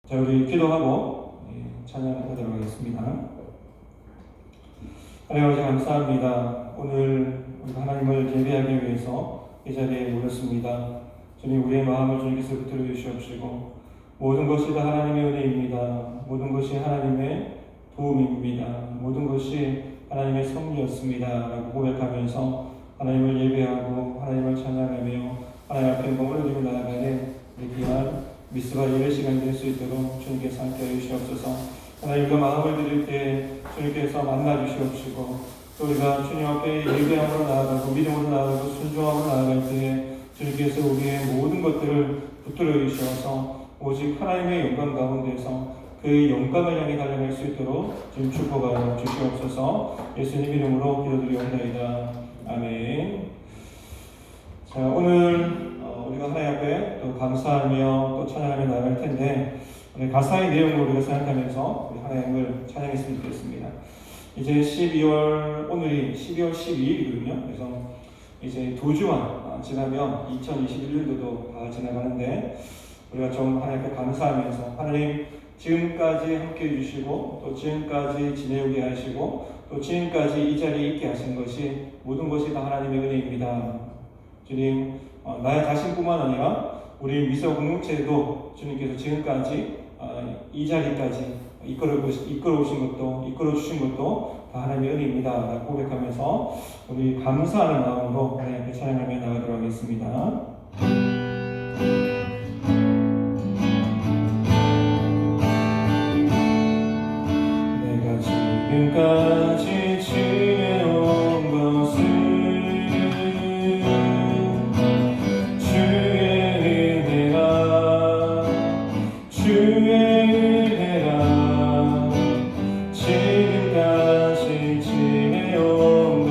자, 우리 기도하고 찬양하도록 하겠습니다. 하나님 아버지 감사합니다. 오늘 우리가 하나님을 예배하기 위해서 이 자리에 모였습니다. 주님, 우리의 마음을 주님께서 붙들어 주시옵시고 모든 것이 다 하나님의 은혜입니다. 모든 것이 하나님의 도움입니다. 모든 것이 하나님의 섭리였습니다 라고 고백하면서 하나님을 예배하고 하나님을 찬양하며 하나님 앞에 몸을 들고 나아가는 이 귀한 미스바 예배 시간이 될 수 있도록 주님께서 함께해 주시옵소서. 하나님과 마음을 드릴 때 주님께서 만나 주시옵시고 또 우리가 주님 앞에 예배함으로 나아가고 믿음으로 나아가고 순종함으로 나아갈 때에 주님께서 우리의 모든 것들을 붙들어 주셔서 오직 하나님의 영광 가운데서 그 영광을 향해 달려갈 수 있도록 주님 축복하여 주시옵소서. 예수님 이름으로 기도드리옵나이다. 아멘. 자, 오늘 우리가 하나님 앞에 또 감사하며 또 찬양하며 나아갈 텐데 가사의 내용을 우리가 생각하면서 우리 하나님을 찬양했으면 좋겠습니다. 이제 12월 오늘이 12월 12일이거든요. 그래서 이제 두 주만 지나면 2021년도도 다 지나가는데 우리가 좀 하나님께 감사하면서 하나님 지금까지 함께 해주시고 또 지금까지 지내오게 하시고 또 지금까지 이 자리에 있게 하신 것이 모든 것이 다 하나님의 은혜입니다. 주님, 나 자신뿐만 아니라 우리 미서 공동체도 주님께서 지금까지 이 자리까지 이끌어 주신 것도 다 하나님의 은혜입니다. 고백하면서 우리 감사하는 마음으로 하나님께 찬양하며 나가도록 하겠습니다. 내가 지금까지 지내온 것은 지금까지 지내온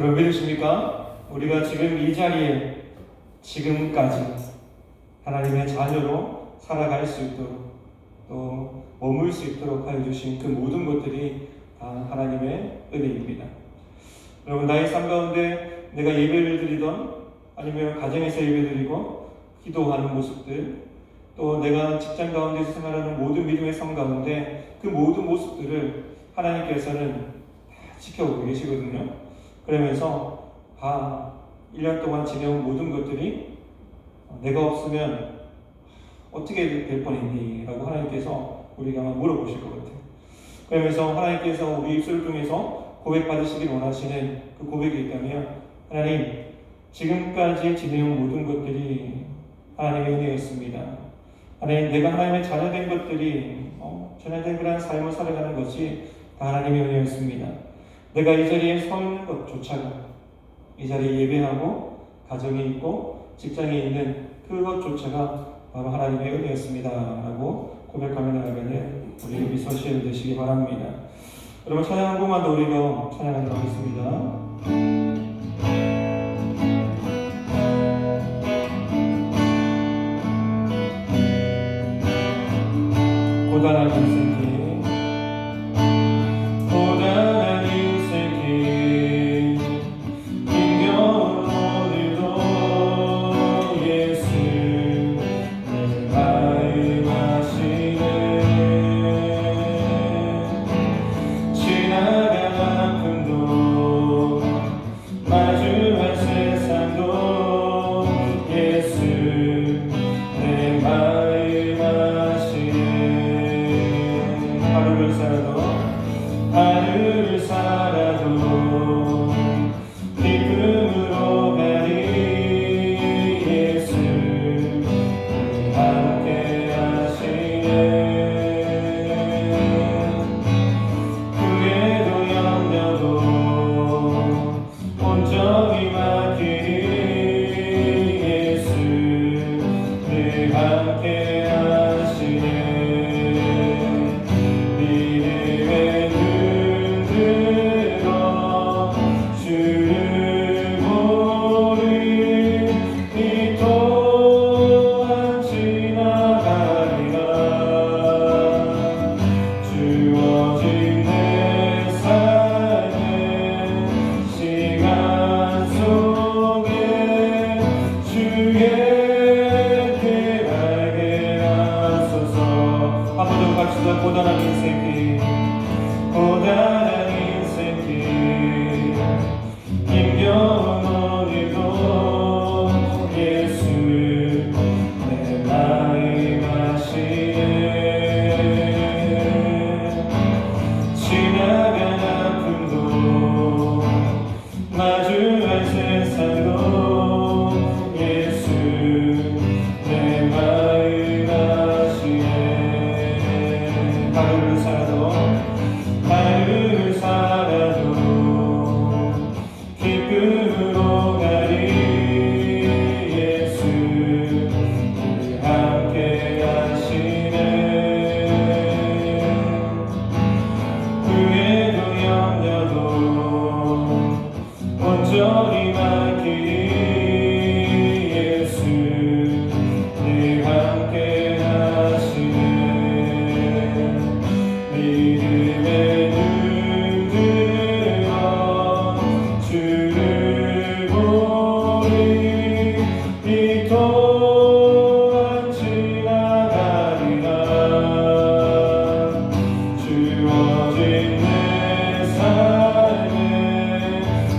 여러분 믿으십니까? 우리가 지금 이 자리에 지금까지 하나님의 자녀로 살아갈 수 있도록 또 머물 수 있도록 하여 주신 그 모든 것들이 다 하나님의 은혜입니다. 여러분 나의 삶 가운데 내가 예배를 드리던 아니면 가정에서 예배드리고 기도하는 모습들 또 내가 직장 가운데서 생활하는 모든 믿음의 삶 가운데 그 모든 모습들을 하나님께서는 다 지켜보고 계시거든요. 그러면서 1년 동안 지내온 모든 것들이 내가 없으면 어떻게 될 뻔했니? 라고 하나님께서 우리가 물어보실 것 같아요. 그러면서 하나님께서 우리 입술을 통해서 고백받으시길 원하시는 그 고백이 있다면 하나님 지금까지 지내온 모든 것들이 하나님의 은혜였습니다. 하나님 내가 하나님의 자녀된 것들이 자녀된 그런 삶을 살아가는 것이 다 하나님의 은혜였습니다. 내가 이 자리에 서 있는 것조차가 이 자리에 예배하고 가정에 있고 직장에 있는 그것조차가 바로 하나님의 은혜였습니다 라고 고백하며 나아가는 우리 여기 서시에 되시기 바랍니다. 여러분 찬양 한 곡만 더 우리가 찬양하도록 하겠습니다. 고단한 인생길 고단한 인생길 힘겨운 오늘도 예수 내 마음 하시네 한번 더 갑시다. 고단한 인생길, 고단한 인생길, 힘겨운 오늘도 예수 내 마음 아시네. 지나간 아픔도 마주할 세상도 예수 내 마음 아시네. 하루를 살아도 기쁨으로 가리. 예수 우리 함께 하시네. 후회도 염려도 온전히 맡기리. 예수 늘 함께 하시네. 믿음의 눈 들어 주를 보리. 이 또한 지나가리라. 주어진 내 삶의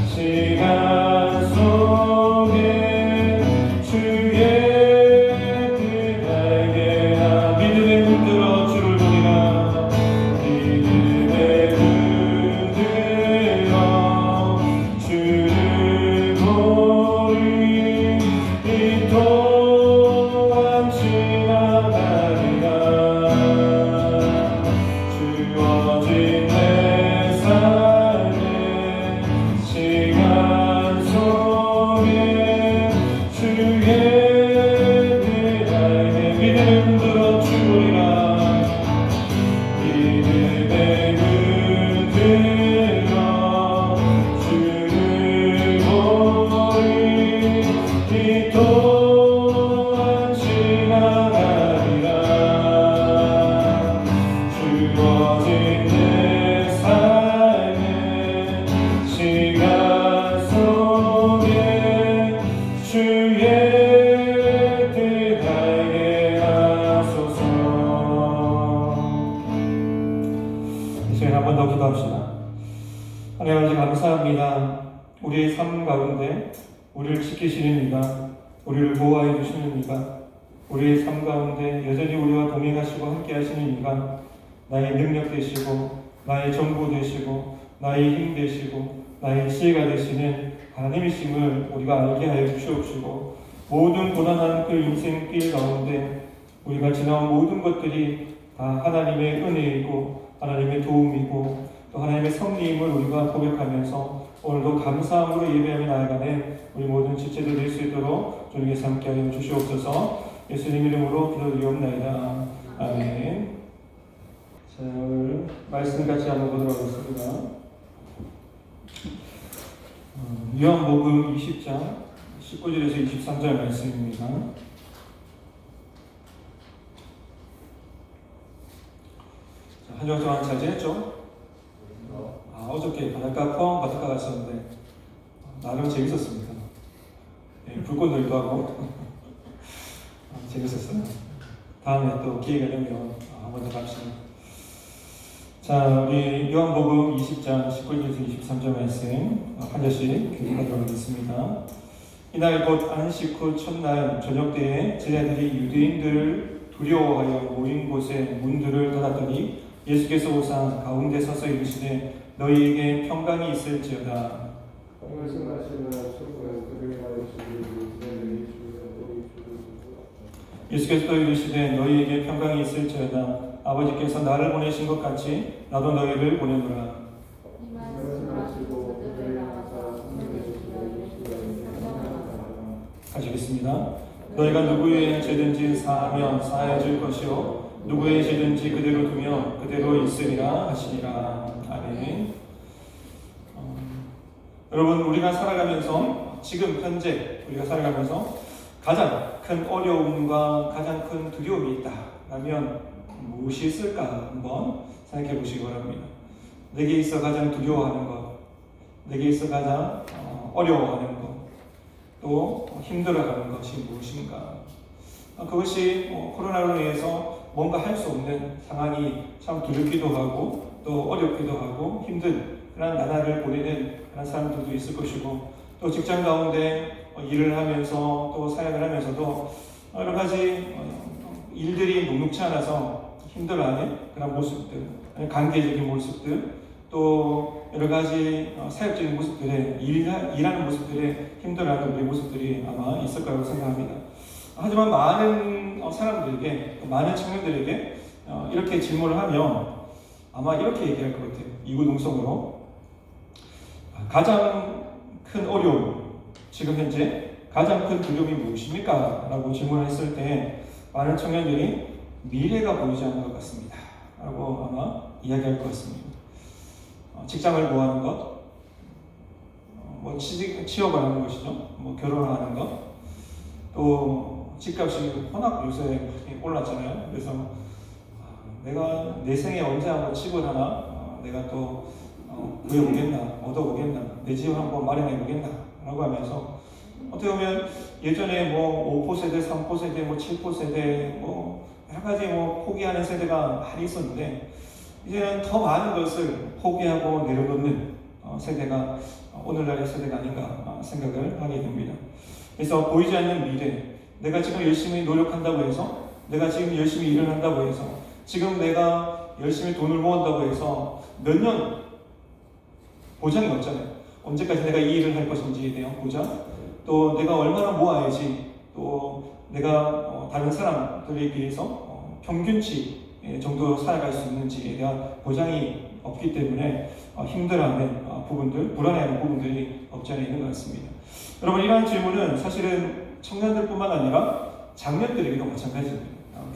시간 속에 주의 뜻 알게 하라. 믿음의 눈 들어 주를 보리라. 믿음의 눈 들어 주를 보리. 이 또한 지나가리라. 주어진 내 삶의 시간 속에 주의 뜻 알게. 믿음의 눈 들어 주리라. 믿음의 눈 들어 주를 보리. 이 또한 지나가리라. 주어진 내 삶의 시간 속에 주의 뜻 알게 하소서. 이 시간 한 번 더 기도합시다. 하나님 아버지 감사합니다. 우리의 삶 가운데 우리를 지키시는 이가, 우리를 보호하여 주시는 이가, 우리의 삶 가운데 여전히 우리와 동행하시고 함께 하시는 이가 나의 능력 되시고 나의 전부 되시고 나의 힘 되시고 나의 지혜가 되시는 하나님이심을 우리가 알게 하여 주시옵시고, 모든 고난한 그 인생길 가운데 우리가 지나온 모든 것들이 다 하나님의 은혜이고 하나님의 도움이고 또 하나님의 섭리임을 우리가 고백하면서 오늘도 감사함으로 예배하며 나아가는 우리 모든 지체들 될 수 있도록 주님께서 함께하여 주시옵소서. 예수님 이름으로 기도드리옵나이다. 아멘. 자, 오늘 말씀 같이 한번 보도록 하겠습니다. 요한복음 20장 19절에서 23절 말씀입니다. 한 주 동안 잘 지냈죠? 어저께 포항 바닷가 갔었는데 나름 재밌었습니다. 불꽃놀이도 하고 재밌었어요. 다음에 또 기회가 되면 한번 더 갑시다. 자, 우리 요한복음 20장 19절에서 23절 말씀 한 절씩 교독하도록 하겠습니다. 이날 곧 안식 후 첫날 저녁 때에 제자들이 유대인들을 두려워하여 모인 곳에 문들을 닫았더니 예수께서 오사 가운데 서서 이르시되 너희에게 평강이 있을지어다. 예수께서 또 이르시되 너희에게 평강이 있을지어다. 아버지께서 나를 보내신 것 같이 나도 너희를 보내노라. 하시겠습니다. 너희가 누구의 죄든지 사하면 사하여 줄 것이요 누구의 죄든지 그대로 두면 그대로 있으리라 하시니라. 아멘. 여러분, 우리가 살아가면서 지금 현재 우리가 살아가면서 가장 큰 어려움과 가장 큰 두려움이 있다 라면 무엇이 있을까 한번 생각해 보시기 바랍니다. 내게 있어 가장 두려워하는 것, 내게 있어 가장 어려워하는 것, 또 힘들어하는 것이 무엇인가? 그것이 코로나로 인해서 뭔가 할 수 없는 상황이 참 두렵기도 하고 또 어렵기도 하고 힘든 그런 나날을 보내는 그런 사람들도 있을 것이고, 또 직장 가운데 일을 하면서 또 사역을 하면서도 여러 가지 일들이 녹록치 않아서 힘들어하는 그런 모습들, 관계적인 모습들, 또 여러 가지 사역적인 모습들에 일하는 모습들에 힘들어하는 우리 모습들이 아마 있을 거라고 생각합니다. 하지만 많은 사람들에게, 많은 청년들에게 이렇게 질문을 하면 아마 이렇게 얘기할 것 같아요. 이구동성으로 가장 큰 어려움, 지금 현재 가장 큰 두려움이 무엇입니까? 라고 질문을 했을 때 많은 청년들이 미래가 보이지 않는 것 같습니다 라고 아마 이야기할 것 같습니다. 직장을 구하는 것, 뭐 취업을 하는 것이죠. 뭐 결혼을 하는 것, 또 집값이 워낙 요새 많이 올랐잖아요. 그래서 내가 내 생에 언제 한번 집을 하나 내가 또 구해보겠나, 얻어보겠나, 내 집을 한번 마련해보겠나 라고 하면서, 어떻게 보면 예전에 뭐 5포 세대, 3포 세대, 뭐 7포 세대, 뭐 여러 가지 뭐 포기하는 세대가 많이 있었는데, 이제는 더 많은 것을 포기하고 내려놓는 세대가 오늘날의 세대가 아닌가 생각을 하게 됩니다. 그래서 보이지 않는 미래, 내가 지금 열심히 노력한다고 해서, 내가 지금 열심히 일을 한다고 해서, 지금 내가 열심히 돈을 모은다고 해서 몇 년 보장이 없잖아요. 언제까지 내가 이 일을 할 것인지에 대한 보장, 또 내가 얼마나 모아야지 또 내가 다른 사람들에 비해서 평균치 정도 살아갈 수 있는지에 대한 보장이 없기 때문에 힘들어하는 부분들, 불안해하는 부분들이 없지 않아 있는 것 같습니다. 여러분, 이러한 질문은 사실은 청년들뿐만 아니라 장년들에게도 마찬가지입니다.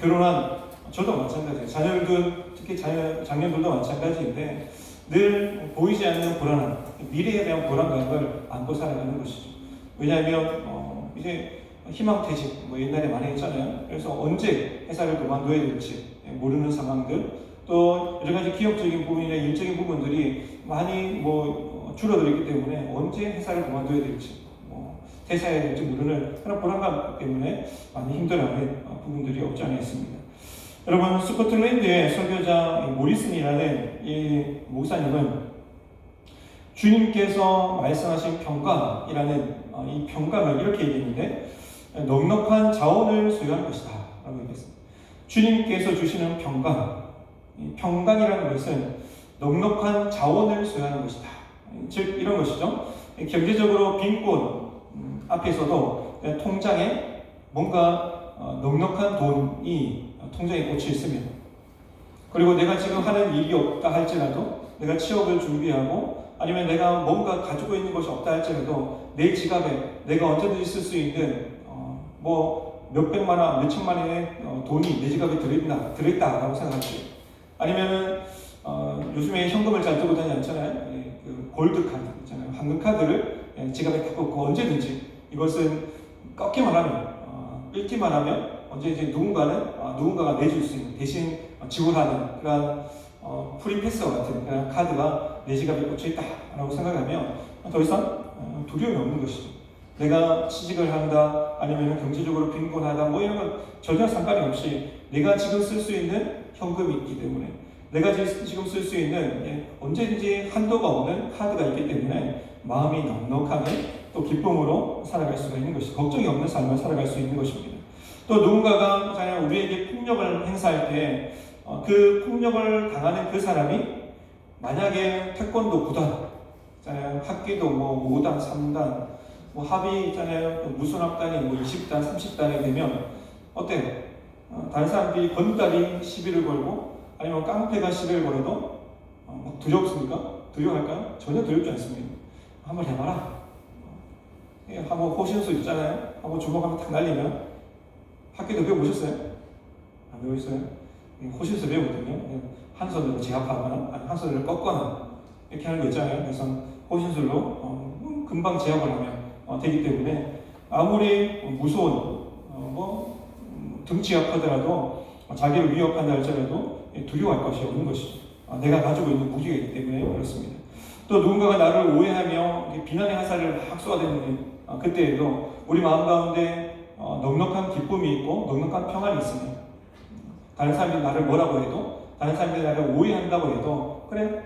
결혼한 저도 마찬가지예요. 자녀들, 특히 장년들도 마찬가지인데 늘 보이지 않는 불안함, 미래에 대한 불안감을 안고 살아가는 것이죠. 왜냐하면 이제 희망퇴직, 뭐 옛날에 많이 했잖아요. 그래서 언제 회사를 그만둬야 될지 모르는 상황들, 또 여러 가지 기업적인 부분이나 일적인 부분들이 많이 뭐 줄어들기 때문에 언제 회사를 그만둬야 될지, 퇴사해야 될지 모르는 그런 불안감 때문에 많이 힘들어하는 부분들이 없지 않아 있습니다. 여러분, 스코틀랜드의 설교자 모리슨이라는 이 목사님은 주님께서 말씀하신 평강이라는 이 평강을 이렇게 얘기했는데, 넉넉한 자원을 소유하는 것이다 라고 얘기했습니다. 주님께서 주시는 평강, 평강이라는 것은 넉넉한 자원을 소유하는 것이다. 즉 이런 것이죠. 경제적으로 빈곤 앞에서도 통장에 뭔가 넉넉한 돈이 통장에 꽂혀 있으면, 그리고 내가 지금 하는 일이 없다 할지라도, 내가 취업을 준비하고 아니면 내가 뭔가 가지고 있는 것이 없다 할지라도 내 지갑에 내가 언제든지 쓸 수 있는 뭐 몇백만 원, 몇천만 원의 돈이 내 지갑에 들어있다라고 생각하시죠. 아니면은 요즘에 현금을 잘 들고 다니지 않잖아요. 그 골드 카드 있잖아요. 황금 카드를 지갑에 갖고 있고 언제든지 이것은 꺾기만 하면, 읽기만 하면 언제든지 누군가가 내줄 수 있는, 대신 지불하는 그런 프리패스와 같은 그런 카드가 내 지갑에 꽂혀 있다라고 생각하면 더 이상 두려움이 없는 것이죠. 내가 취직을 한다, 아니면 경제적으로 빈곤하다, 뭐 이런 건 전혀 상관이 없이 내가 지금 쓸 수 있는 현금이 있기 때문에, 내가 지금 쓸 수 있는 언제든지 한도가 없는 카드가 있기 때문에 마음이 넉넉하게 또 기쁨으로 살아갈 수가 있는 것이, 걱정이 없는 삶을 살아갈 수 있는 것입니다. 또 누군가가 우리에게 폭력을 행사할 때 그 폭력을 당하는 그 사람이 만약에 태권도 구단, 학기도 뭐 5단, 3단, 뭐 합의 있잖아요. 무슨 학단이 뭐 20단, 30단이 되면 어때요? 다른 사람들이 건달이 시비를 걸고 아니면 깡패가 시비를 걸어도 막 두렵습니까? 두려워할까요? 전혀 두렵지 않습니다. 한번 해봐라. 한번 호신수 있잖아요. 한번 주먹하면 탁 날리면, 학교도 배워보셨어요? 안 배워있어요? 호신수 배우거든요. 한 손으로 제압하거나 아니 한 손으로 꺾거나 이렇게 하는 거 있잖아요. 그래서 호신술로 금방 제압을 하면 되기 때문에 아무리 무서운 등치 약하더라도 자기를 위협한다 할지라도 두려워할 것이 없는 것이죠. 내가 가지고 있는 무기가 있기 때문에 그렇습니다. 또 누군가가 나를 오해하며 비난의 화살을 막 쏘아대는 그때에도 우리 마음 가운데 넉넉한 기쁨이 있고 넉넉한 평안이 있습니다. 다른 사람들이 나를 뭐라고 해도, 다른 사람들이 나를 오해한다고 해도 그래,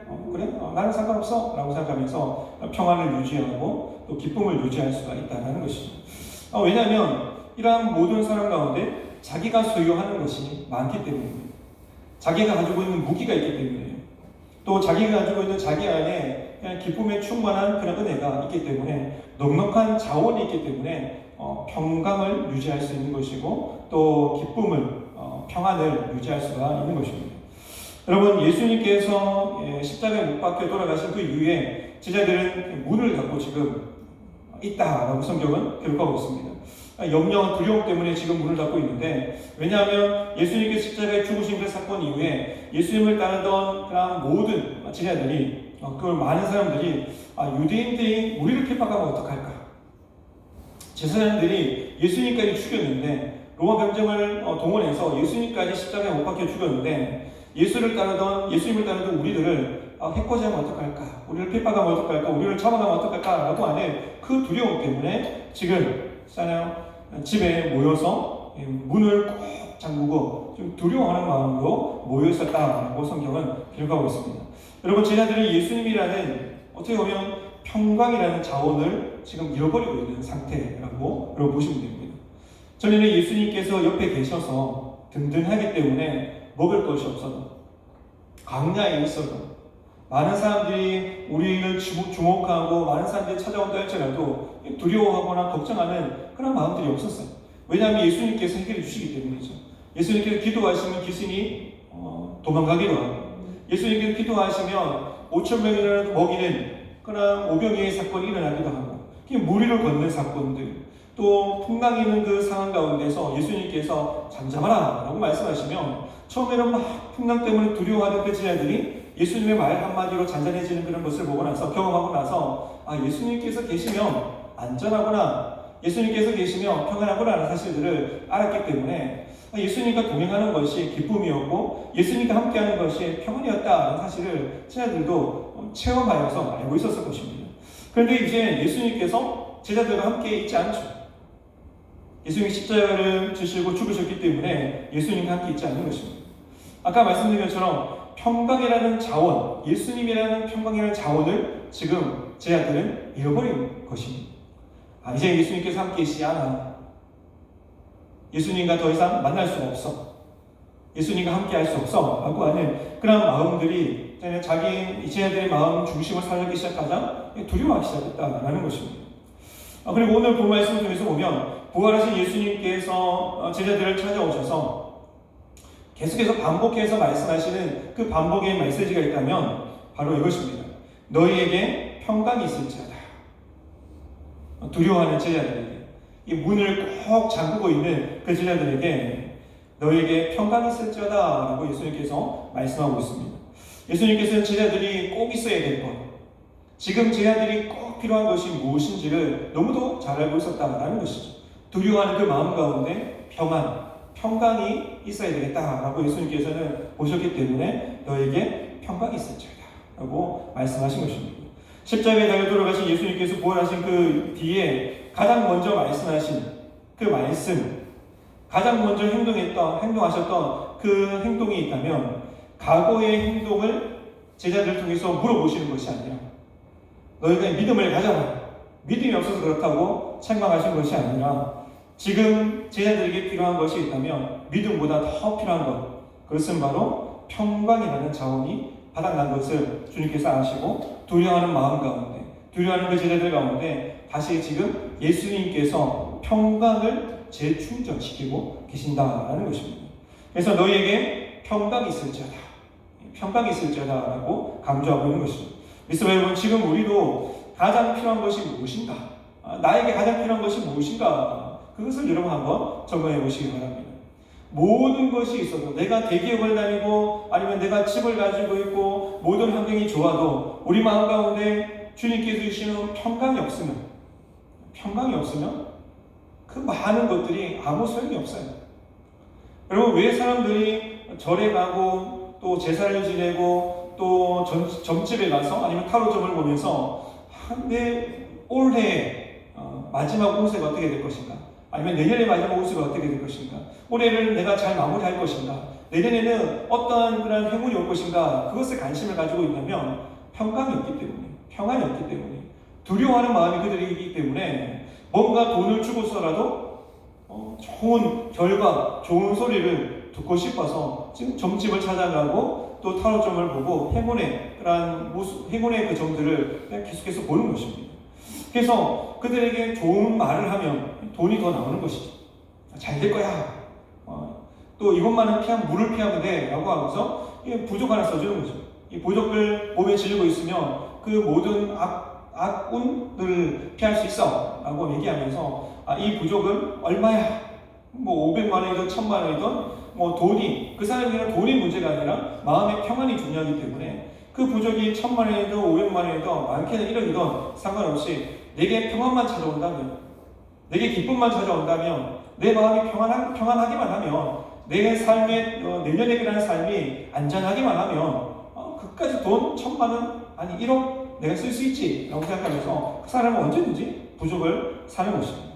나는 상관없어 라고 생각하면서 평안을 유지하고 또 기쁨을 유지할 수가 있다는 것이죠. 왜냐하면 이러한 모든 사람 가운데 자기가 소유하는 것이 많기 때문입니다. 자기가 가지고 있는 무기가 있기 때문이에요. 또 자기가 가지고 있는 자기 안에 그냥 기쁨에 충만한 그런 은혜가 있기 때문에, 넉넉한 자원이 있기 때문에 평강을 유지할 수 있는 것이고 또 기쁨을, 평안을 유지할 수가 있는 것입니다. 여러분, 예수님께서 십자가에 못 박혀 돌아가신 그 이후에 제자들은 문을 닫고 지금 있다라고 성경은 기록하고 있습니다. 염려와 두려움 때문에 지금 문을 닫고 있는데, 왜냐하면 예수님께서 십자가에 죽으신 그 사건 이후에 예수님을 따르던 그런 모든 제자들이, 그 많은 사람들이 유대인들이 우리를 핍박하면 어떡할까? 제사장들이 예수님까지 죽였는데, 로마 병정을 동원해서 예수님까지 십자가에 못 박혀 죽였는데, 예수님을 따르던 우리들을 해코지하면 어떡할까? 우리를 핍박하면 어떡할까? 우리를 잡아가면 어떡할까? 라고 하는 그 두려움 때문에 지금 집에 모여서 문을 꼭 잠그고 좀 두려워하는 마음으로 모여 있었다라고 성경은 기록하고 있습니다. 여러분, 제자들은 예수님이라는, 어떻게 보면 평강이라는 자원을 지금 잃어버리고 있는 상태라고 여러분 보시면 됩니다. 전에는 예수님께서 옆에 계셔서 든든하기 때문에 먹을 것이 없어도, 광야에 있어도, 많은 사람들이 우리를 주목하고 많은 사람들이 찾아온다 할지라도 두려워하거나 걱정하는 그런 마음들이 없었어요. 왜냐하면 예수님께서 해결해 주시기 때문이죠. 예수님께서 기도하시면 귀신이 도망가기도 하고, 예수님께서 기도하시면 5,000명이라도 먹이는 그런 오병이의 사건이 일어나기도 하고, 무리를 걷는 사건들, 또 풍랑이 있는 그 상황 가운데서 예수님께서 잠잠하라 라고 말씀하시면, 처음에는 막 풍랑 때문에 두려워하던 그 제자들이 예수님의 말 한마디로 잔잔해지는 그런 것을 보고 나서, 경험하고 나서, 예수님께서 계시면 안전하구나, 예수님께서 계시면 평안하구나 하는 사실들을 알았기 때문에 예수님과 동행하는 것이 기쁨이었고 예수님과 함께하는 것이 평안이었다는 사실을 제자들도 체험하여서 알고 있었을 것입니다. 그런데 이제 예수님께서 제자들과 함께 있지 않죠. 예수님이 십자가를 지시고 죽으셨기 때문에 예수님과 함께 있지 않는 것입니다. 아까 말씀드린 것처럼 평강이라는 자원, 예수님이라는 평강이라는 자원을 지금 제자들은 잃어버린 것입니다. 이제 예수님께서 함께 계시지 않아. 예수님과 더 이상 만날 수가 없어. 예수님과 함께 할 수 없어. 라고 하는 그런 마음들이 자기 제자들의 마음 중심을 살기 시작하자 두려워하기 시작했다라는 것입니다. 그리고 오늘 본 말씀 중에서 보면 부활하신 예수님께서 제자들을 찾아오셔서 계속해서 반복해서 말씀하시는 그 반복의 메시지가 있다면 바로 이것입니다. 너희에게 평강이 있을지어다. 두려워하는 제자들에게, 이 문을 꼭 잠그고 있는 그 제자들에게 너희에게 평강이 있을지어다 라고 예수님께서 말씀하고 있습니다. 예수님께서는 제자들이 꼭 있어야 될 것, 지금 제자들이 꼭 필요한 것이 무엇인지를 너무도 잘 알고 있었다라는 것이죠. 두려워하는 그 마음 가운데 평강이 있어야 되겠다라고 예수님께서는 보셨기 때문에 너에게 평강이 있을지어다 라고 말씀하신 것입니다. 십자가에 달려 돌아가신 예수님께서 부활하신 그 뒤에 가장 먼저 말씀하신 그 말씀, 가장 먼저 행동하셨던 그 행동이 있다면 과거의 행동을 제자들 통해서 물어보시는 것이 아니라 너희가 믿음을 가져라, 믿음이 없어서 그렇다고 책망하신 것이 아니라 지금 제자들에게 필요한 것이 있다면 믿음보다 더 필요한 것, 그것은 바로 평강이라는 자원이 바닥난 것을 주님께서 아시고 두려워하는 마음 가운데, 두려워하는 그 제자들 가운데 다시 지금 예수님께서 평강을 재충전시키고 계신다라는 것입니다. 그래서 너희에게 평강이 있을지어다, 평강이 있을지어다 라고 강조하고 있는 것입니다. 믿음의 여러분, 지금 우리도 가장 필요한 것이 무엇인가? 나에게 가장 필요한 것이 무엇인가? 그것을 여러분 한번 점검해 보시기 바랍니다. 모든 것이 있어도, 내가 대기업을 다니고 아니면 내가 집을 가지고 있고 모든 환경이 좋아도 우리 마음 가운데 주님께서 주시는 평강이 없으면 그 많은 것들이 아무 소용이 없어요. 여러분, 왜 사람들이 절에 가고 또 제사를 지내고 또 점집에 가서 아니면 타로점을 보면서 내 올해 마지막 운세가 어떻게 될 것인가, 아니면 내년의 마지막 운세가 어떻게 될 것인가, 올해를 내가 잘 마무리할 것인가, 내년에는 어떠한 그런 행운이 올 것인가, 그것에 관심을 가지고 있냐면 평강이 없기 때문에, 평안이 없기 때문에, 두려워하는 마음이 그들이기 때문에 뭔가 돈을 주고서라도 좋은 결과, 좋은 소리를 듣고 싶어서 지금 점집을 찾아가고 또 타로점을 보고 행운의 그런 모습, 행운의 그 점들을 계속해서 보는 것입니다. 그래서 그들에게 좋은 말을 하면 돈이 더 나오는 것이죠. 잘 될 거야. 또 이것만은 물을 피하면 돼. 라고 하면서 부족 하나 써주는 거죠. 이 부족을 몸에 지니고 있으면 그 모든 악운들을 피할 수 있어. 라고 얘기하면서 이 부족은 얼마야? 뭐 500만 원이든 1000만 원이든 뭐 돈이, 그 사람에게는 돈이 문제가 아니라 마음의 평안이 중요하기 때문에 그 부족이 1000만 원이든 500만 원이든 많게는 1억이든 상관없이 내게 평안만 찾아온다면, 내게 기쁨만 찾아온다면, 내 마음이 평안하기만 하면, 내 삶의 내년에 그런 삶이 안전하기만 하면 그까지 돈 1000만 원 아니 1억 내가 쓸 수 있지 라고 생각하면서 그 사람은 언제든지 부족을 사는 것입니다.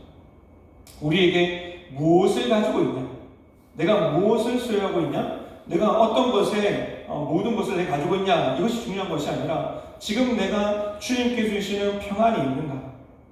우리에게 무엇을 가지고 있냐, 내가 무엇을 소유하고 있냐, 내가 어떤 것에 모든 것을 내가 가지고 있냐, 이것이 중요한 것이 아니라 지금 내가 주님께서 주시는 평안이 있는가,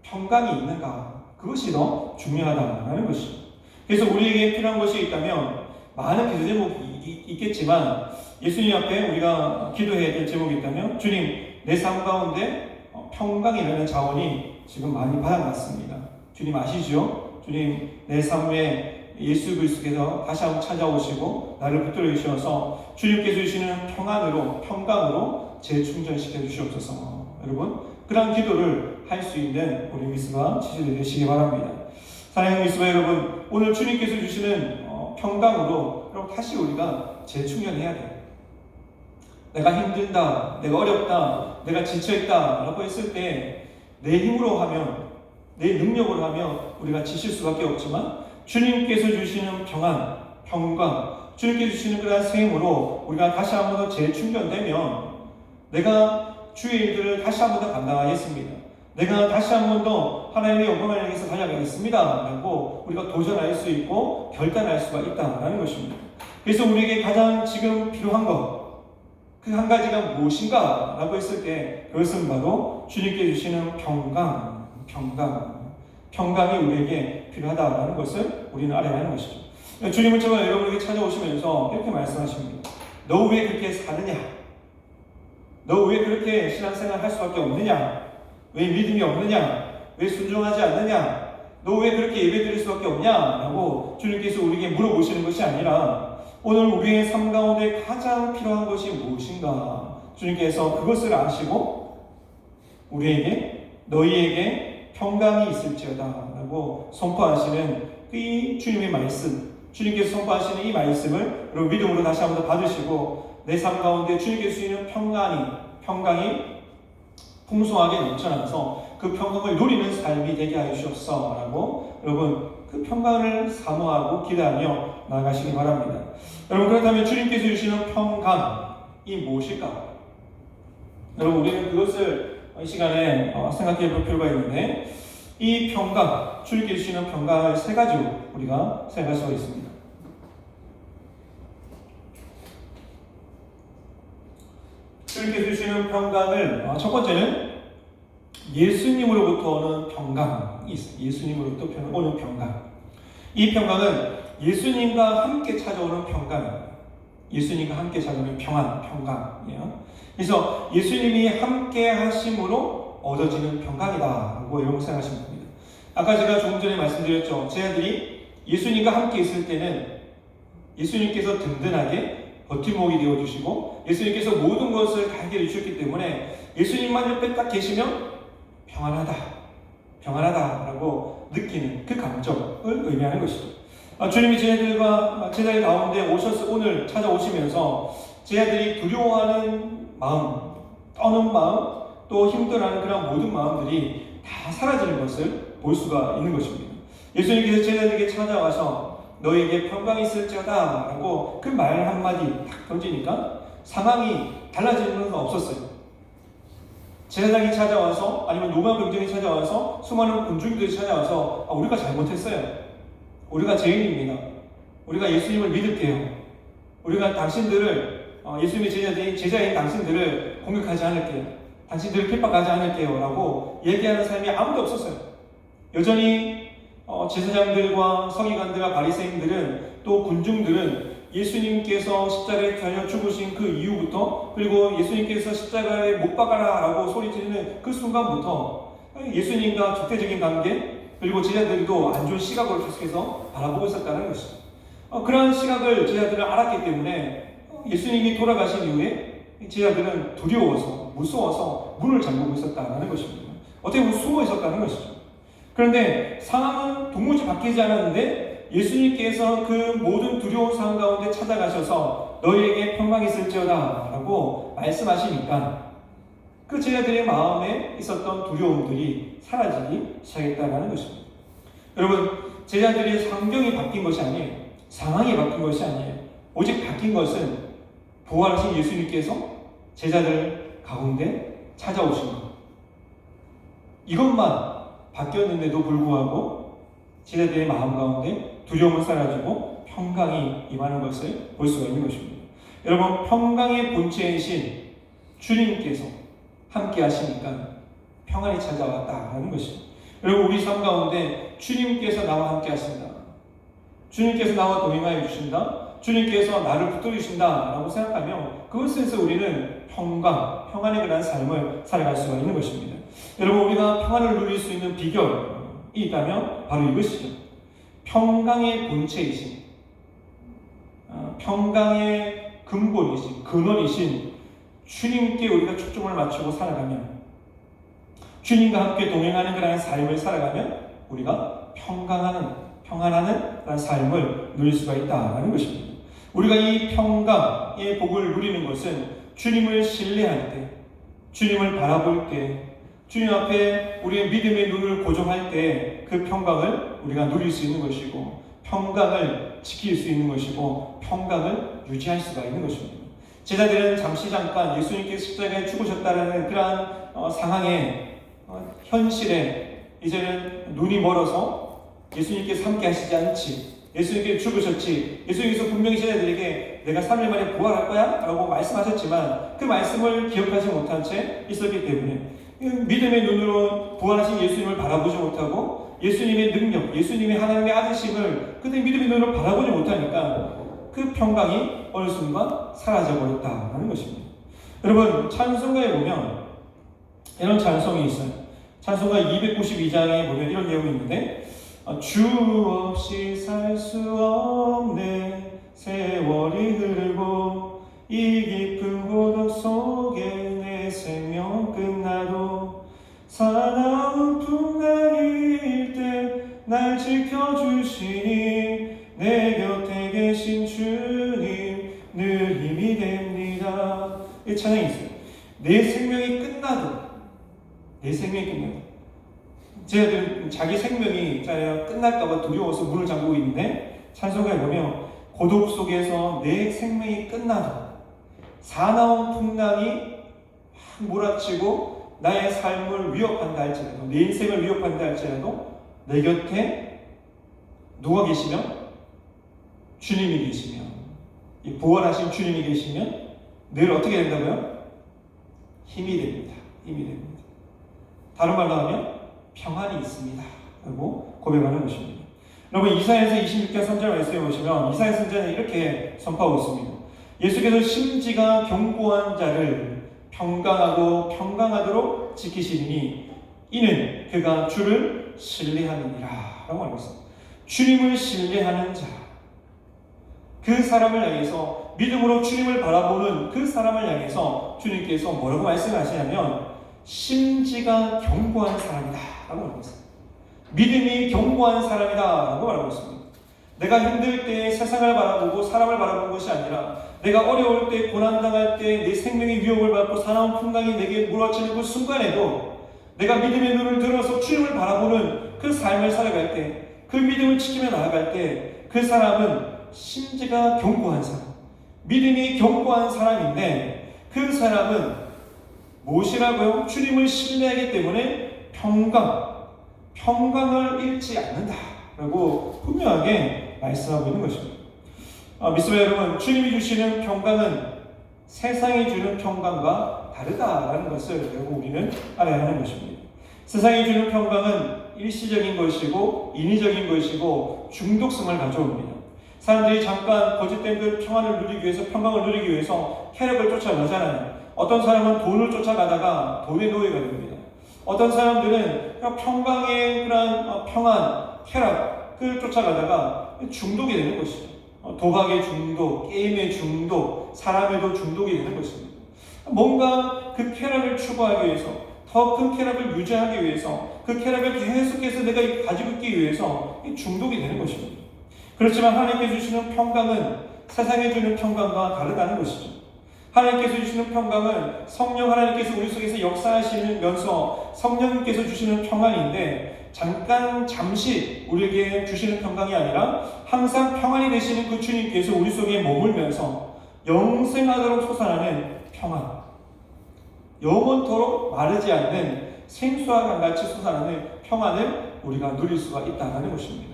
평강이 있는가, 그것이 더 중요하다는 것입니다. 그래서 우리에게 필요한 것이 있다면 많은 기도 제목이 있겠지만 예수님 앞에 우리가 기도해야 될 제목이 있다면, 주님, 내 삶 가운데 평강이라는 자원이 지금 많이 바닥났습니다. 주님 아시죠? 주님, 내 삶에 예수 그리스도께서 다시 한번 찾아오시고 나를 붙들어 주셔서 주님께서 주시는 평강으로 재충전시켜 주시옵소서. 여러분, 그런 기도를 할 수 있는 우리 미스가 지지대 되시기 바랍니다. 사랑하는 미스가 여러분, 오늘 주님께서 주시는 평강으로 여러분 다시 우리가 재충전해야 돼요. 내가 힘들다, 내가 어렵다, 내가 지쳐있다 라고 했을 때 내 힘으로 하면, 내 능력으로 하면 우리가 지칠 수밖에 없지만 주님께서 주시는 평강, 주님께서 주시는 그런 셈으로 우리가 다시 한 번 더 재충전되면 내가 주의 일들을 다시 한 번 더 감당하겠습니다. 내가 다시 한 번 더 하나님의 영광을 향해서 달려가겠습니다 라고 우리가 도전할 수 있고 결단할 수가 있다는 것입니다. 그래서 우리에게 가장 지금 필요한 것, 그 한 가지가 무엇인가 라고 했을 때 그것은 바로 주님께 주시는 평강이 우리에게 필요하다라는 것을 우리는 알아야 하는 것이죠. 주님은 정말 여러분에게 찾아오시면서 이렇게 말씀하십니다. 너 왜 그렇게 사느냐? 너 왜 그렇게 신앙생활 할 수밖에 없느냐? 왜 믿음이 없느냐? 왜 순종하지 않느냐? 너 왜 그렇게 예배드릴 수밖에 없냐? 라고 주님께서 우리에게 물어보시는 것이 아니라 오늘 우리의 삶 가운데 가장 필요한 것이 무엇인가? 주님께서 그것을 아시고 우리에게, 너희에게 평강이 있을지어다 라고 선포하시는 이 주님의 말씀, 주님께서 선포하시는 이 말씀을 여러분 믿음으로 다시 한번 더 받으시고 내 삶 가운데 주님께서 주시는 평강이 풍성하게 넘쳐나서 그 평강을 누리는 삶이 되게 하여 주옵소서 라고 여러분 그 평강을 사모하고 기대하며 나아가시기 바랍니다. 여러분, 그렇다면 주님께서 주시는 평강이 무엇일까? 여러분, 우리는 그것을 이 시간에 생각해 볼 필요가 있는데 이 평강, 주님께서 주시는 평강을 세 가지로 우리가 생각할 수가 있습니다. 주님께서 주시는 평강을 첫 번째는 예수님으로부터 오는 평강이 있어요. 예수님으로부터 오는 평강. 이 평강은 예수님과 함께 찾아오는 평강입니다. 예수님과 함께 찾아오는 평강이에요. 그래서 예수님이 함께 하심으로 얻어지는 평강이다라고 여러분 생각하시면 됩니다. 아까 제가 조금 전에 말씀드렸죠. 제 아들이 예수님과 함께 있을 때는 예수님께서 든든하게 버팀목이 되어주시고 예수님께서 모든 것을 다 해결해 주셨기 때문에 예수님만 옆에 딱 계시면 평안하다라고 느끼는 그 감정을 의미하는 것이죠. 주님이 제 아들 가운데 오늘 찾아오시면서 제 아들이 두려워하는 마음, 떠는 마음, 또 힘들어하는 그런 모든 마음들이 다 사라지는 것을 볼 수가 있는 것입니다. 예수님께서 제 아들에게 찾아와서 너에게 평강이 있을지어다 라고 그 말 한마디 딱 던지니까 상황이 달라지는 것은 없었어요. 제사장이 찾아와서 아니면 로마 병정이 찾아와서 수많은 군중들이 찾아와서 우리가 잘못했어요. 우리가 죄인입니다. 우리가 예수님을 믿을게요. 우리가 당신들을 예수님의 제자인 당신들을 공격하지 않을게요. 당신들을 핍박하지 않을게요. 라고 얘기하는 사람이 아무도 없었어요. 여전히 제사장들과 서기관들과 바리새인들은 또 군중들은 예수님께서 십자가에 달려 죽으신 그 이후부터, 그리고 예수님께서 십자가에 못 박아라 라고 소리지르는 그 순간부터 예수님과 적대적인 관계, 그리고 제자들도 안 좋은 시각으로 계속해서 바라보고 있었다는 것이죠. 그러한 시각을 제자들은 알았기 때문에 예수님이 돌아가신 이후에 제자들은 두려워서, 무서워서 문을 잠그고 있었다는 것입니다. 어떻게 보면 숨어 있었다는 것이죠. 그런데 상황은 도무지 바뀌지 않았는데 예수님께서 그 모든 두려운 상황 가운데 찾아가셔서 너희에게 평강이 있을지어다 라고 말씀하시니까 그 제자들의 마음에 있었던 두려움들이 사라지기 시작했다는 것입니다. 여러분, 제자들의 환경이 바뀐 것이 아니에요. 상황이 바뀐 것이 아니에요. 오직 바뀐 것은 부활하신 예수님께서 제자들 가운데 찾아오신 것. 이것만 바뀌었는데도 불구하고 제자들의 마음 가운데 두려움은 사라지고 평강이 임하는 것을 볼 수가 있는 것입니다. 여러분, 평강의 본체이신 주님께서 함께 하시니까 평안이 찾아왔다는 것입니다. 여러분, 우리 삶 가운데 주님께서 나와 함께 하신다, 주님께서 나와 동행하여 주신다, 주님께서 나를 붙들어 주신다 라고 생각하면 그것에서 우리는 평안에 관한 삶을 살아갈 수가 있는 것입니다. 여러분, 우리가 평안을 누릴 수 있는 비결이 있다면 바로 이것이죠. 평강의 본체이신, 평강의 근본이신, 근원이신 주님께 우리가 초점을 맞추고 살아가면, 주님과 함께 동행하는 그런 삶을 살아가면 우리가 평안하는 그런 삶을 누릴 수가 있다는 것입니다. 우리가 이 평강의 복을 누리는 것은 주님을 신뢰할 때, 주님을 바라볼 때, 주님 앞에 우리의 믿음의 눈을 고정할 때 그 평강을 우리가 누릴 수 있는 것이고, 평강을 지킬 수 있는 것이고, 평강을 유지할 수가 있는 것입니다. 제자들은 잠깐 예수님께서 십자가에 죽으셨다는 그러한 상황에, 현실에 이제는 눈이 멀어서 예수님께서 함께 하시지 않지, 예수님께서 죽으셨지, 예수님께서 분명히 제자들에게 내가 3일 만에 부활할 거야 라고 말씀하셨지만 그 말씀을 기억하지 못한 채 있었기 때문에 믿음의 눈으로 부활하신 예수님을 바라보지 못하고 예수님의 능력, 예수님의 하나님의 아드심을 그때 믿음의 눈으로 바라보지 못하니까 그 평강이 어느 순간 사라져버렸다는 것입니다. 여러분, 찬송가에 보면 이런 찬송이 있어요. 찬송가 292장에 보면 이런 내용이 있는데, 주 없이 살 수 없네, 세월이 흐르고 이 깊은 고독 속에 내 생명 끝나도 사나운 풍랑일 때 날 지켜주시니 내 곁에 계신 주님 늘 힘이 됩니다. 이 찬양이 있어요. 내 생명이 끝나도, 제자들은 자기 생명이 끝날까봐 두려워서 문을 잠그고 있는데, 찬송가에 보면 고독 속에서 내 생명이 끝나도, 사나운 풍랑이 몰아치고 나의 삶을 위협한다 할지라도, 내 인생을 위협한다 할지라도 내 곁에 누가 계시면? 주님이 계시면, 이 부활하신 주님이 계시면 늘 어떻게 된다고요? 힘이 됩니다. 다른 말로 하면 평안이 있습니다 라고 고백하는 것입니다. 여러분, 이사야서 26장 3절 말씀에 보시면 이사야 선지자는 이렇게 선포하고 있습니다. 예수께서 심지가 견고한 자를 평강하도록 지키시리니 이는 그가 주를 신뢰함이니라 라고 말하고 있습니다. 주님을 신뢰하는 자, 그 사람을 향해서, 믿음으로 주님을 바라보는 그 사람을 향해서 주님께서 뭐라고 말씀하시냐면 심지가 견고한 사람이다 라고 말하고 있습니다. 믿음이 견고한 사람이다 라고 말하고 있습니다. 내가 힘들 때 세상을 바라보고 사람을 바라보는 것이 아니라, 내가 어려울 때, 고난당할 때, 내 생명의 위협을 받고 사나운 풍랑이 내게 몰아치는 그 순간에도 내가 믿음의 눈을 들어서 주님을 바라보는 그 삶을 살아갈 때, 그 믿음을 지키며 나아갈 때 그 사람은 심지가 견고한 사람, 믿음이 견고한 사람인데, 그 사람은 무엇이라고요? 주님을 신뢰하기 때문에 평강을 잃지 않는다 라고 분명하게 말씀하고 있는 것입니다. 믿습니다 여러분. 주님이 주시는 평강은 세상이 주는 평강과 다르다라는 것을 여러분 우리는 알아야 하는 것입니다. 세상이 주는 평강은 일시적인 것이고 인위적인 것이고 중독성을 가져옵니다. 사람들이 잠깐 거짓된 그 평안을 누리기 위해서, 평강을 누리기 위해서 쾌락을 쫓아가잖아요. 어떤 사람은 돈을 쫓아가다가 돈의 노예가 됩니다. 어떤 사람들은 평강의 그런 평안, 쾌락을 쫓아가다가 중독이 되는 것이죠. 도박의 중독, 게임의 중독, 사람에도 중독이 되는 것입니다. 뭔가 그 쾌락을 추구하기 위해서, 더 큰 쾌락을 유지하기 위해서, 그 쾌락을 계속해서 내가 가지고 있기 위해서 중독이 되는 것입니다. 그렇지만 하나님께 주시는 평강은 세상에 주는 평강과 다르다는 것이죠. 하나님께서 주시는 평강은 성령 하나님께서 우리 속에서 역사하시면서 성령님께서 주시는 평안인데, 잠시 우리에게 주시는 평강이 아니라 항상 평안이 되시는 그 주님께서 우리 속에 머물면서 영생하도록 솟아나는 평안, 영원토록 마르지 않는 생수와 강같이 솟아나는 평안을 우리가 누릴 수가 있다는 것입니다.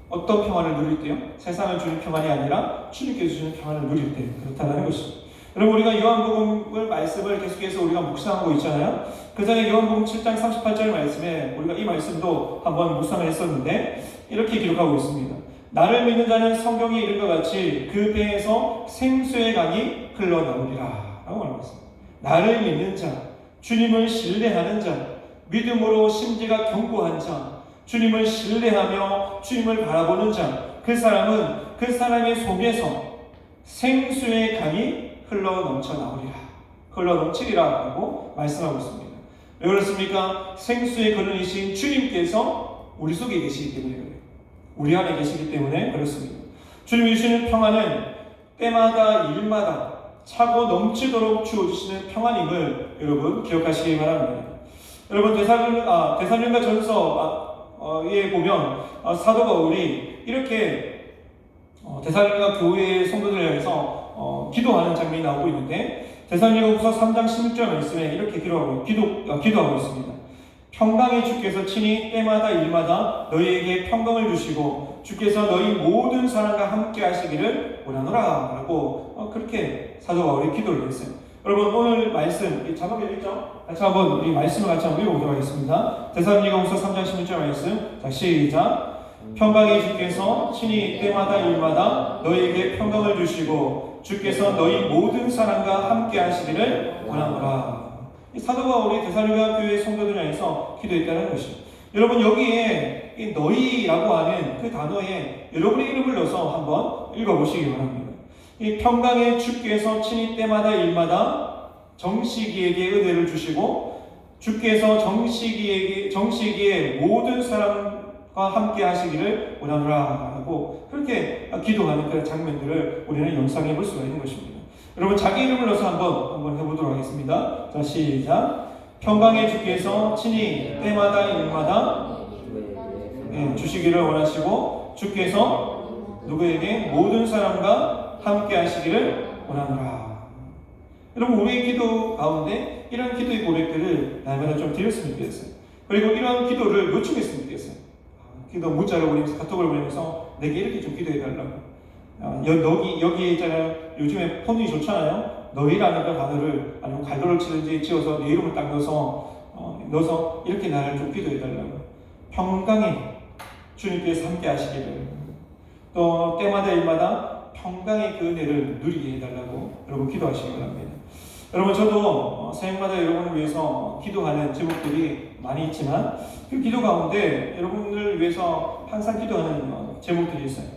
어떤 평안을 누릴 때요? 세상을 주는 평안이 아니라 주님께서 주시는 평안을 누릴 때 그렇다는 것입니다. 여러분, 우리가 요한복음 말씀을 계속해서 우리가 묵상하고 있잖아요. 그 전에 요한복음 7장 38절 말씀에 우리가 이 말씀도 한번 묵상을 했었는데 이렇게 기록하고 있습니다. 나를 믿는 자는 성경에 이른 것 같이 그 배에서 생수의 강이 흘러나오리라 라고 말하고 있습니다. 나를 믿는 자, 주님을 신뢰하는 자, 믿음으로 심지가 견고한 자, 주님을 신뢰하며 주님을 바라보는 자, 그 사람은 그 사람의 속에서 생수의 강이 흘러 넘쳐 나오리라, 흘러 넘치리라 라고 말씀하고 있습니다. 왜 그렇습니까? 생수의 근원이신 주님께서 우리 속에 계시기 때문에 그래요. 우리 안에 계시기 때문에 그렇습니다. 주님이 주시는 평안은 때마다 일마다 차고 넘치도록 주어주시는 평안임을 여러분 기억하시기 바랍니다. 여러분 데살로니가 전서에 보면 사도 바울이 이렇게 데살로니가 교회의 성도들을 향해서 기도하는 장면이 나오고 있는데, 데살로니가후서 3장 16절 말씀에 이렇게 기도하고 있습니다. 평강의 주께서 친히 때마다 일마다 너희에게 평강을 주시고 주께서 너희 모든 사람과 함께 하시기를 원하노라 라고 그렇게 사도 바울이 기도를 했어요. 여러분, 오늘 말씀 자막에 있죠? 같이 한번 우리 말씀을 같이 한번 읽어보도록 하겠습니다. 데살로니가후서 3장 16절 말씀, 자 시작. 평강의 주께서 친히 때마다 일마다 너희에게 평강을 주시고 주께서 너희 모든 사람과 함께 하시기를 원하노라. 사도 바울이 데살로니가 교회 성도들 향해서 기도했다는 것입니다. 여러분, 여기에 이 너희라고 하는 그 단어에 여러분의 이름을 넣어서 한번 읽어보시기 바랍니다. 이 평강의 주께서 친히 때마다 일마다 정식이에게 은혜를 주시고 주께서 정식이의 모든 사람과 함께 하시기를 원하노라 라고 그렇게 기도하는 그런 장면들을 우리는 연상해 볼 수가 있는 것입니다. 여러분, 자기 이름을 넣어서 한번 해보도록 하겠습니다. 자 시작. 평강의 주께서 친히 때마다 일마다 주시기를 원하시고 주께서 누구에게 모든 사람과 함께 하시기를 원하노라. 여러분, 우리의 기도 가운데 이런 기도의 고백들을 날마다 좀 드렸으면 좋겠어요. 그리고 이런 기도를 요청했으면 좋겠어요. 기도 문자를 보내면서, 카톡을 보내면서 내게 이렇게 좀 기도해달라고. 여기 있잖아요. 요즘에 폰이 좋잖아요. 너희라는 그 단어를 아니면 갈도를 치든지 지어서 내 이름을 딱 넣어서 이렇게 나를 좀 기도해달라고. 평강에 주님께서 함께 하시기를, 또 때마다 일마다 평강의 그 은혜를 누리게 해달라고 여러분 기도하시기 바랍니다. 여러분, 저도 새해마다 여러분을 위해서 기도하는 제목들이 많이 있지만 그 기도 가운데 여러분을 위해서 항상 기도하는 제목들이 있어요.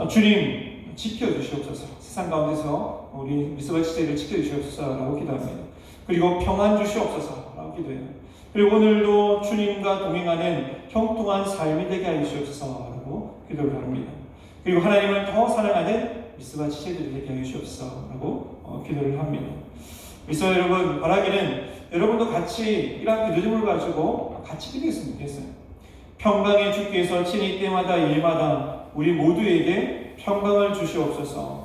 주님 지켜주시옵소서. 세상 가운데서 우리 미스바 지체를 지켜주시옵소서라고 기도합니다. 그리고 평안 주시옵소서라고 기도해요. 그리고 오늘도 주님과 동행하는 형통한 삶이 되게 하여 주시옵소서라고 기도를 합니다. 그리고 하나님을 더 사랑하는 미스바 지체들이 되게 하여 주시옵소서라고 기도를 합니다. 미스바 여러분, 바라기는 여러분도 같이 이러한 기도 제목을 가지고 같이 기도했으면 좋겠어요. 평강의 주께서 친히 때마다 일마다 우리 모두에게 평강을 주시옵소서.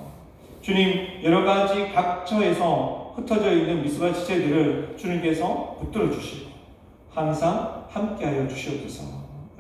주님, 여러 가지 각처에서 흩어져 있는 미스바 지체들을 주님께서 붙들어 주시고 항상 함께하여 주시옵소서.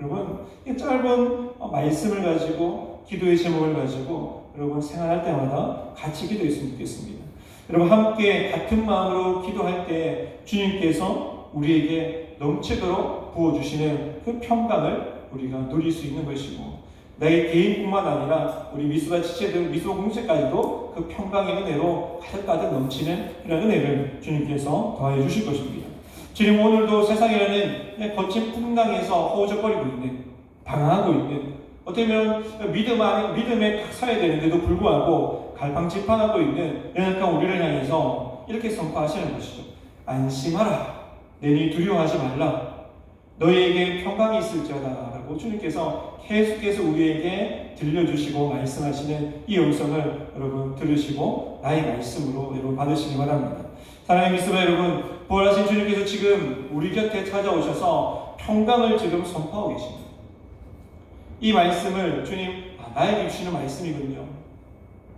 여러분, 이 짧은 말씀을 가지고 기도의 제목을 가지고 여러분 생활할 때마다 같이 기도했으면 좋겠습니다. 여러분 함께 같은 마음으로 기도할 때 주님께서 우리에게 넘치도록 부어주시는 그 평강을 우리가 누릴 수 있는 것이고, 내 개인뿐만 아니라 우리 미수가 지체들, 미수 공동체까지도 그 평강의 은혜로 가득가득 넘치는 그런 은혜를 주님께서 더해 주실 것입니다. 주님, 오늘도 세상이라는 거친 풍랑에서 허우적거리고 있는, 방황하고 있는, 어떻게 보면 믿음에 딱 서야 되는데도 불구하고 갈팡질팡하고 있는 연약한 우리를 향해서 이렇게 선포하시는 것이죠. 안심하라. 내니 두려워하지 말라. 너희에게 평강이 있을지어다 라고 주님께서 계속해서 우리에게 들려주시고 말씀하시는 이 음성을 여러분 들으시고 나의 말씀으로 여러분 받으시기 바랍니다. 사랑하는 믿음의 여러분, 부활하신 주님께서 지금 우리 곁에 찾아오셔서 평강을 지금 선포하고 계십니다. 이 말씀을 주님, 나에게 주시는 말씀이군요.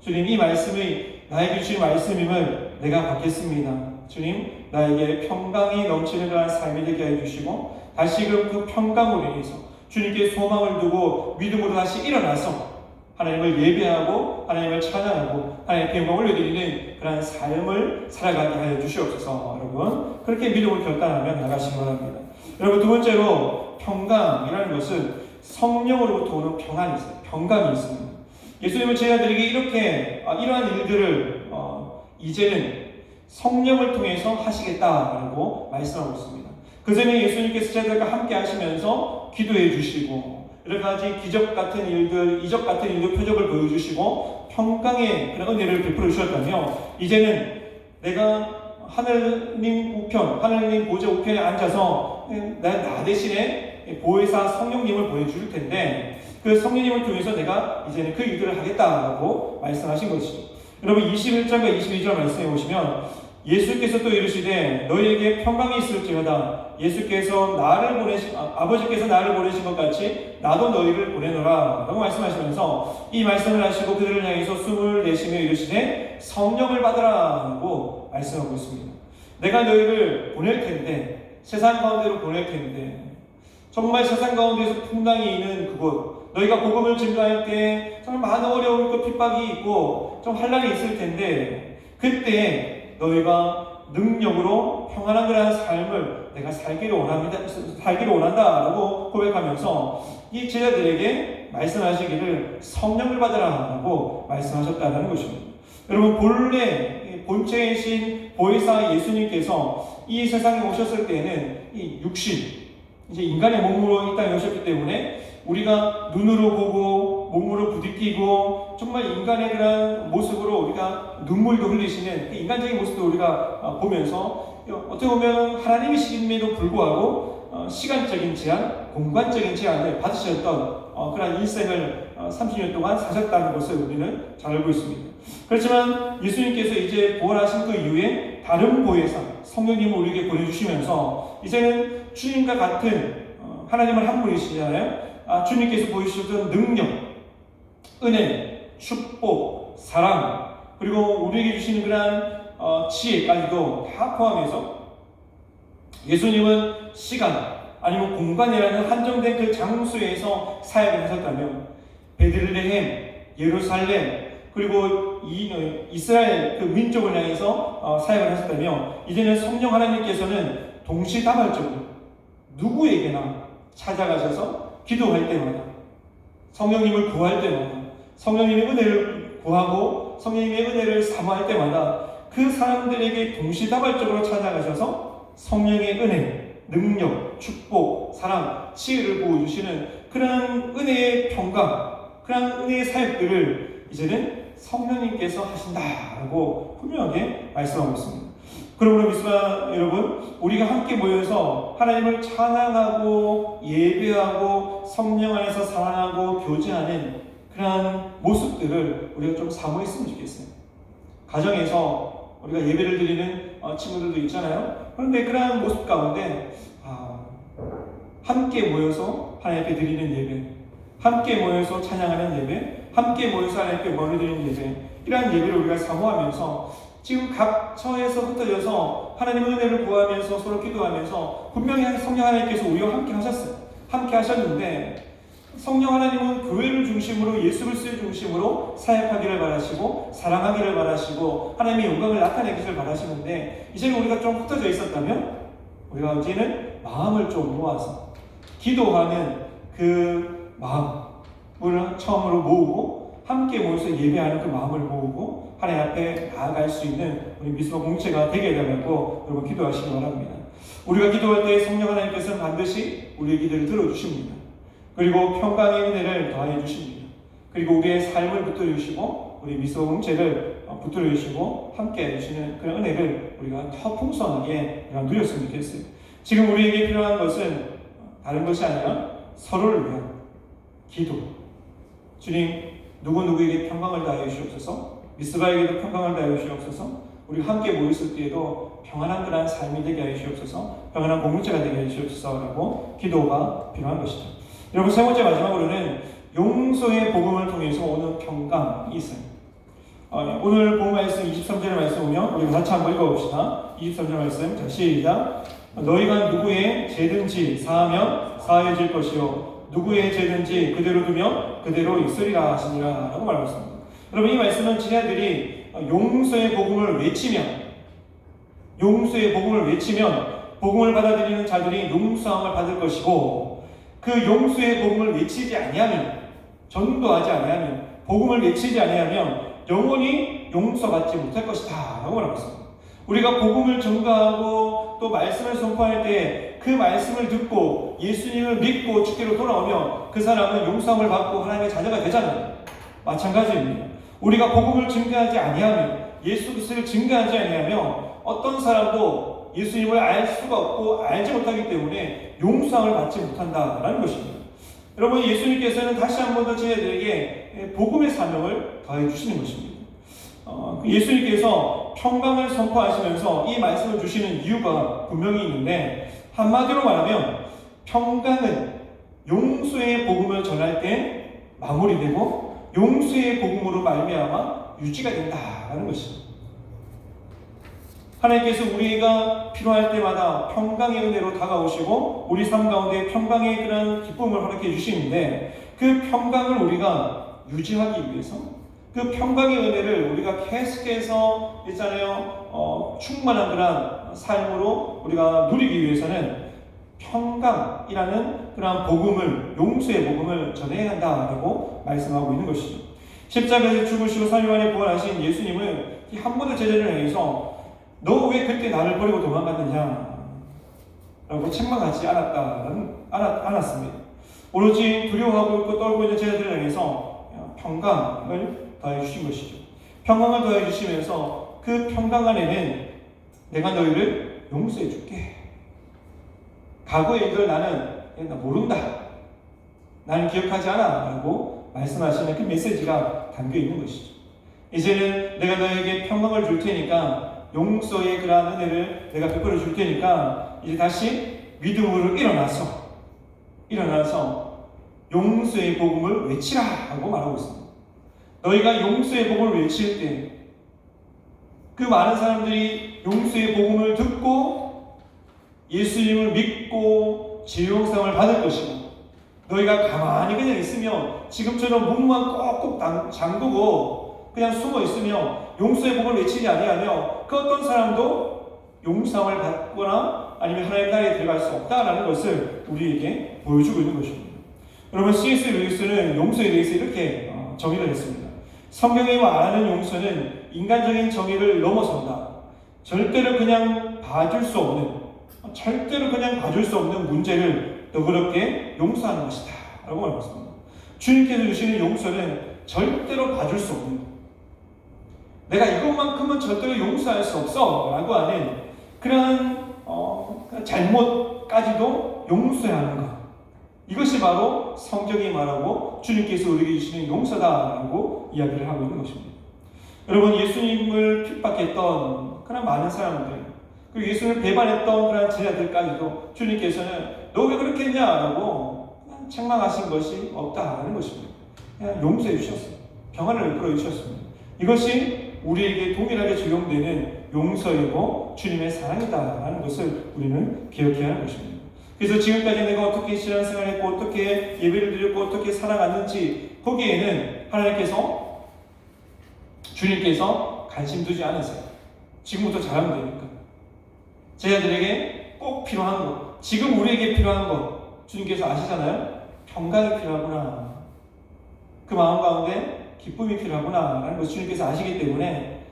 주님, 이 말씀이 나에게 주신 말씀임을 내가 받겠습니다. 주님, 나에게 평강이 넘치는 그런 삶이 되게 해주시고 다시금 그 평강으로 인해서 주님께 소망을 두고 믿음으로 다시 일어나서 하나님을 예배하고 하나님을 찬양하고 하나님께 영광 올려드리는 그런 삶을 살아가게 하여 주시옵소서. 여러분, 그렇게 믿음을 결단하며 나가시기 바랍니다. 여러분, 두 번째로 평강이라는 것은 성령으로부터 오는 평안이 있어요. 평강이 있습니다. 예수님은 제자들에게 이렇게 이러한 일들을 이제는 성령을 통해서 하시겠다라고 말씀하고 있습니다. 그 전에 예수님께서 제자들과 함께 하시면서 기도해 주시고 여러 가지 기적 같은 일들, 이적 같은 일들, 표적을 보여주시고 평강의 그런 은혜를 베풀어 주셨다며, 이제는 내가 하나님 우편, 하나님 보좌 우편에 앉아서 나 대신에 보혜사 성령님을 보내줄 텐데 그 성령님을 통해서 내가 이제는 그 일들을 하겠다라고 말씀하신 것이죠. 여러분, 21절과 22절 말씀해 보시면 예수께서 또 이르시되 너희에게 평강이 있을지어다. 예수께서 아버지께서 나를 보내신 것 같이 나도 너희를 보내노라 라고 말씀하시면서 이 말씀을 하시고 그들을 향해서 숨을 내쉬며 이르시되 성령을 받으라 라고 말씀하고 있습니다. 내가 너희를 보낼 텐데, 세상 가운데로 보낼 텐데, 정말 세상 가운데에서 풍랑이 있는 그곳, 너희가 복음을 증거할 때 정말 많은 어려움과 핍박이 있고 좀 환란이 있을 텐데, 그때 너희가 능력으로 평안한 그런 삶을 내가 살기를 원한다라고 고백하면서 이 제자들에게 말씀하시기를 성령을 받으라라고 말씀하셨다는 것입니다. 여러분, 본래 본체이신 보혜사 예수님께서 이 세상에 오셨을 때에는 이 육신, 이제 인간의 몸으로 이 땅에 오셨기 때문에 우리가 눈으로 보고 몸으로 부딪히고 정말 인간의 그런 모습으로 우리가 눈물도 흘리시는 인간적인 모습도 우리가 보면서 어떻게 보면 하나님이심에도 불구하고 시간적인 제한, 공간적인 제한을 받으셨던 그런 일생을 30년 동안 사셨다는 것을 우리는 잘 알고 있습니다. 그렇지만 예수님께서 이제 부활하신 그 이후에 다른 보혜사 성령님을 우리에게 보내주시면서 이제는 주님과 같은 하나님은 한 분이시잖아요. 주님께서 보여주셨던 능력, 은혜, 축복, 사랑, 그리고 우리에게 주시는 그런 지혜까지도 다 포함해서 예수님은 시간 아니면 공간이라는 한정된 그 장소에서 사역을 하셨다면 베들레헴, 예루살렘, 그리고 이스라엘 그 민족을 향해서 사역을 하셨다며, 이제는 성령 하나님께서는 동시다발적으로 누구에게나 찾아가셔서 기도할 때마다, 성령님을 구할 때마다, 성령님의 은혜를 구하고 성령님의 은혜를 사모할 때마다 그 사람들에게 동시다발적으로 찾아가셔서 성령의 은혜, 능력, 축복, 사랑, 지혜를 보여주시는 그런 은혜의 평강, 그런 은혜의 사역들을 이제는 성령님께서 하신다라고 분명하게 말씀하고 있습니다. 그러므로 믿습니다, 여러분, 우리가 함께 모여서 하나님을 찬양하고 예배하고 성령 안에서 사랑하고 교제하는 그런 모습들을 우리가 좀 사모했으면 좋겠어요. 가정에서 우리가 예배를 드리는 친구들도 있잖아요. 그런데 그런 모습 가운데 함께 모여서 하나님께 드리는 예배, 함께 모여서 찬양하는 예배, 함께 모여서 하나님께 머리 드리는 예배, 이러한 예배를 우리가 사모하면서 지금 각 처에서 흩어져서 하나님의 은혜를 구하면서 서로 기도하면서 분명히 성령 하나님께서 우리와 함께 하셨어요. 함께 하셨는데 성령 하나님은 교회를 중심으로 예수 그리스도를 중심으로 사역하기를 바라시고 사랑하기를 바라시고 하나님의 영광을 나타내기를 바라시는데, 이제는 우리가 좀 흩어져 있었다면 우리가 이제는 마음을 좀 모아서 기도하는 그 마음을 처음으로 모으고 함께 모여서 예배하는 그 마음을 모으고 하나님 앞에 나아갈 수 있는 우리 미스바 공체가 되게 해달라고 여러분 기도하시기 바랍니다. 우리가 기도할 때 성령 하나님께서는 반드시 우리의 기도를 들어주십니다. 그리고 평강의 은혜를 더해 주십니다. 그리고 우리의 삶을 붙들어 주시고 우리 미스바 공체를 붙들어 주시고 함께 해주시는 그런 은혜를 우리가 더 풍성하게 누렸으면 좋겠어요. 지금 우리에게 필요한 것은 다른 것이 아니라 서로를 위한 기도. 주님, 누구누구에게 평강을 다해 주시옵소서, 미스바에게도 평강을 다해 주시옵소서, 우리 함께 모였을 때에도 평안한 그런 삶이 되게 하여 주시옵소서, 평안한 공동체가 되게 하여 주시옵소서라고 기도가 필요한 것이죠. 여러분, 세 번째 마지막으로는 용서의 복음을 통해서 오는 평강이 있어요. 오늘 본 말씀 23절 말씀 보면 우리 같이 한번 읽어봅시다. 23절 말씀, 자, 시작. 너희가 누구의 죄든지 사하면 사해질 것이요 누구의 죄든지 그대로 두면 그대로 있으리라 하시니라 라고 말했습니다. 여러분, 이 말씀은 지네들이 용서의 복음을 외치면 복음을 받아들이는 자들이 용서함을 받을 것이고, 그 용서의 복음을 외치지 아니하면, 전도하지 아니하면, 복음을 외치지 아니하면 영원히 용서받지 못할 것이다 라고 말했습니다. 우리가 복음을 전가하고 또 말씀을 선포할 때 그 말씀을 듣고 예수님을 믿고 주께로 돌아오면 그 사람은 용서함을 받고 하나님의 자녀가 되잖아요. 마찬가지입니다. 우리가 복음을 증거하지 아니하면, 예수 그리스도를 증거하지 아니하면 어떤 사람도 예수님을 알 수가 없고 알지 못하기 때문에 용서함을 받지 못한다라는 것입니다. 여러분, 예수님께서는 다시 한 번 더 저희들에게 복음의 사명을 더해 주시는 것입니다. 예수님께서 평강을 선포하시면서 이 말씀을 주시는 이유가 분명히 있는데, 한마디로 말하면 평강은 용서의 복음을 전할 때 마무리되고 용서의 복음으로 말미암아 유지가 된다는 것입니다. 하나님께서 우리가 필요할 때마다 평강의 은혜로 다가오시고 우리 삶 가운데 평강의 그런 기쁨을 허락해 주시는데, 그 평강을 우리가 유지하기 위해서, 그 평강의 은혜를 우리가 계속해서 있잖아요, 충만한 그런 삶으로 우리가 누리기 위해서는 평강이라는 그런 복음을, 용서의 복음을 전해야 한다라고 말씀하고 있는 것이죠. 십자가에서 죽으시고 3일 만에 부활하신 예수님은 이 한 번의 제자를 향해서 너 왜 그때 나를 버리고 도망갔느냐 라고 책망하지 않았습니다. 오로지 두려워하고 있고 떨고 있는 제자들을 향해서 평강을 더해 주신 것이죠. 평강을 더해 주시면서 그 평강 안에는 내가 너희를 용서해 줄게. 과거의 일들 나는 모른다. 나는 기억하지 않아. 라고 말씀하시는 그 메시지가 담겨 있는 것이죠. 이제는 내가 너에게 평강을 줄 테니까, 용서의 그러한 은혜를 내가 베풀어 줄 테니까 이제 다시 믿음으로 일어나서 용서의 복음을 외치라 하고 말하고 있습니다. 너희가 용서의 복음을 외칠 때 그 많은 사람들이 용서의 복음을 듣고 예수님을 믿고 죄용서함을 받을 것이고, 너희가 가만히 그냥 있으면 지금처럼 문만 꼭꼭 잠그고 그냥 숨어 있으면 용서의 복음을 외치지 아니하며 그 어떤 사람도 용서함을 받거나 아니면 하나님의 나라에 들어갈 수 없다라는 것을 우리에게 보여주고 있는 것입니다. 여러분, C.S. 루이스는 용서에 대해서 이렇게 정의를 했습니다. 성경이 말하는 용서는 인간적인 정의를 넘어선다. 절대로 그냥 봐줄 수 없는 문제를 너그럽게 용서하는 것이다 라고 말했습니다. 주님께서 주시는 용서는 절대로 봐줄 수 없는, 내가 이것만큼은 절대로 용서할 수 없어 라고 하는 그런 잘못까지도 용서해야 하는 것, 이것이 바로 성경이 말하고 주님께서 우리에게 주시는 용서다라고 이야기를 하고 있는 것입니다. 여러분, 예수님을 핍박했던 그런 많은 사람들, 그리고 예수님을 배반했던 그런 제자들까지도 주님께서는 너 왜 그렇게 했냐라고 책망하신 것이 없다라는 것입니다. 그냥 용서해 주셨어요. 평안을 베풀어 주셨습니다. 이것이 우리에게 동일하게 적용되는 용서이고 주님의 사랑이다라는 것을 우리는 기억해야 하는 것입니다. 그래서 지금까지 내가 어떻게 신앙생활했고 어떻게 예배를 드렸고 어떻게 살아갔는지 거기에는 하나님께서 주님께서 관심 두지 않으세요. 지금부터 잘하면 되니까. 제 아들에게 꼭 필요한 것, 지금 우리에게 필요한 것 주님께서 아시잖아요. 평강이 필요하구나. 그 마음 가운데 기쁨이 필요하구나 라는 것을 주님께서 아시기 때문에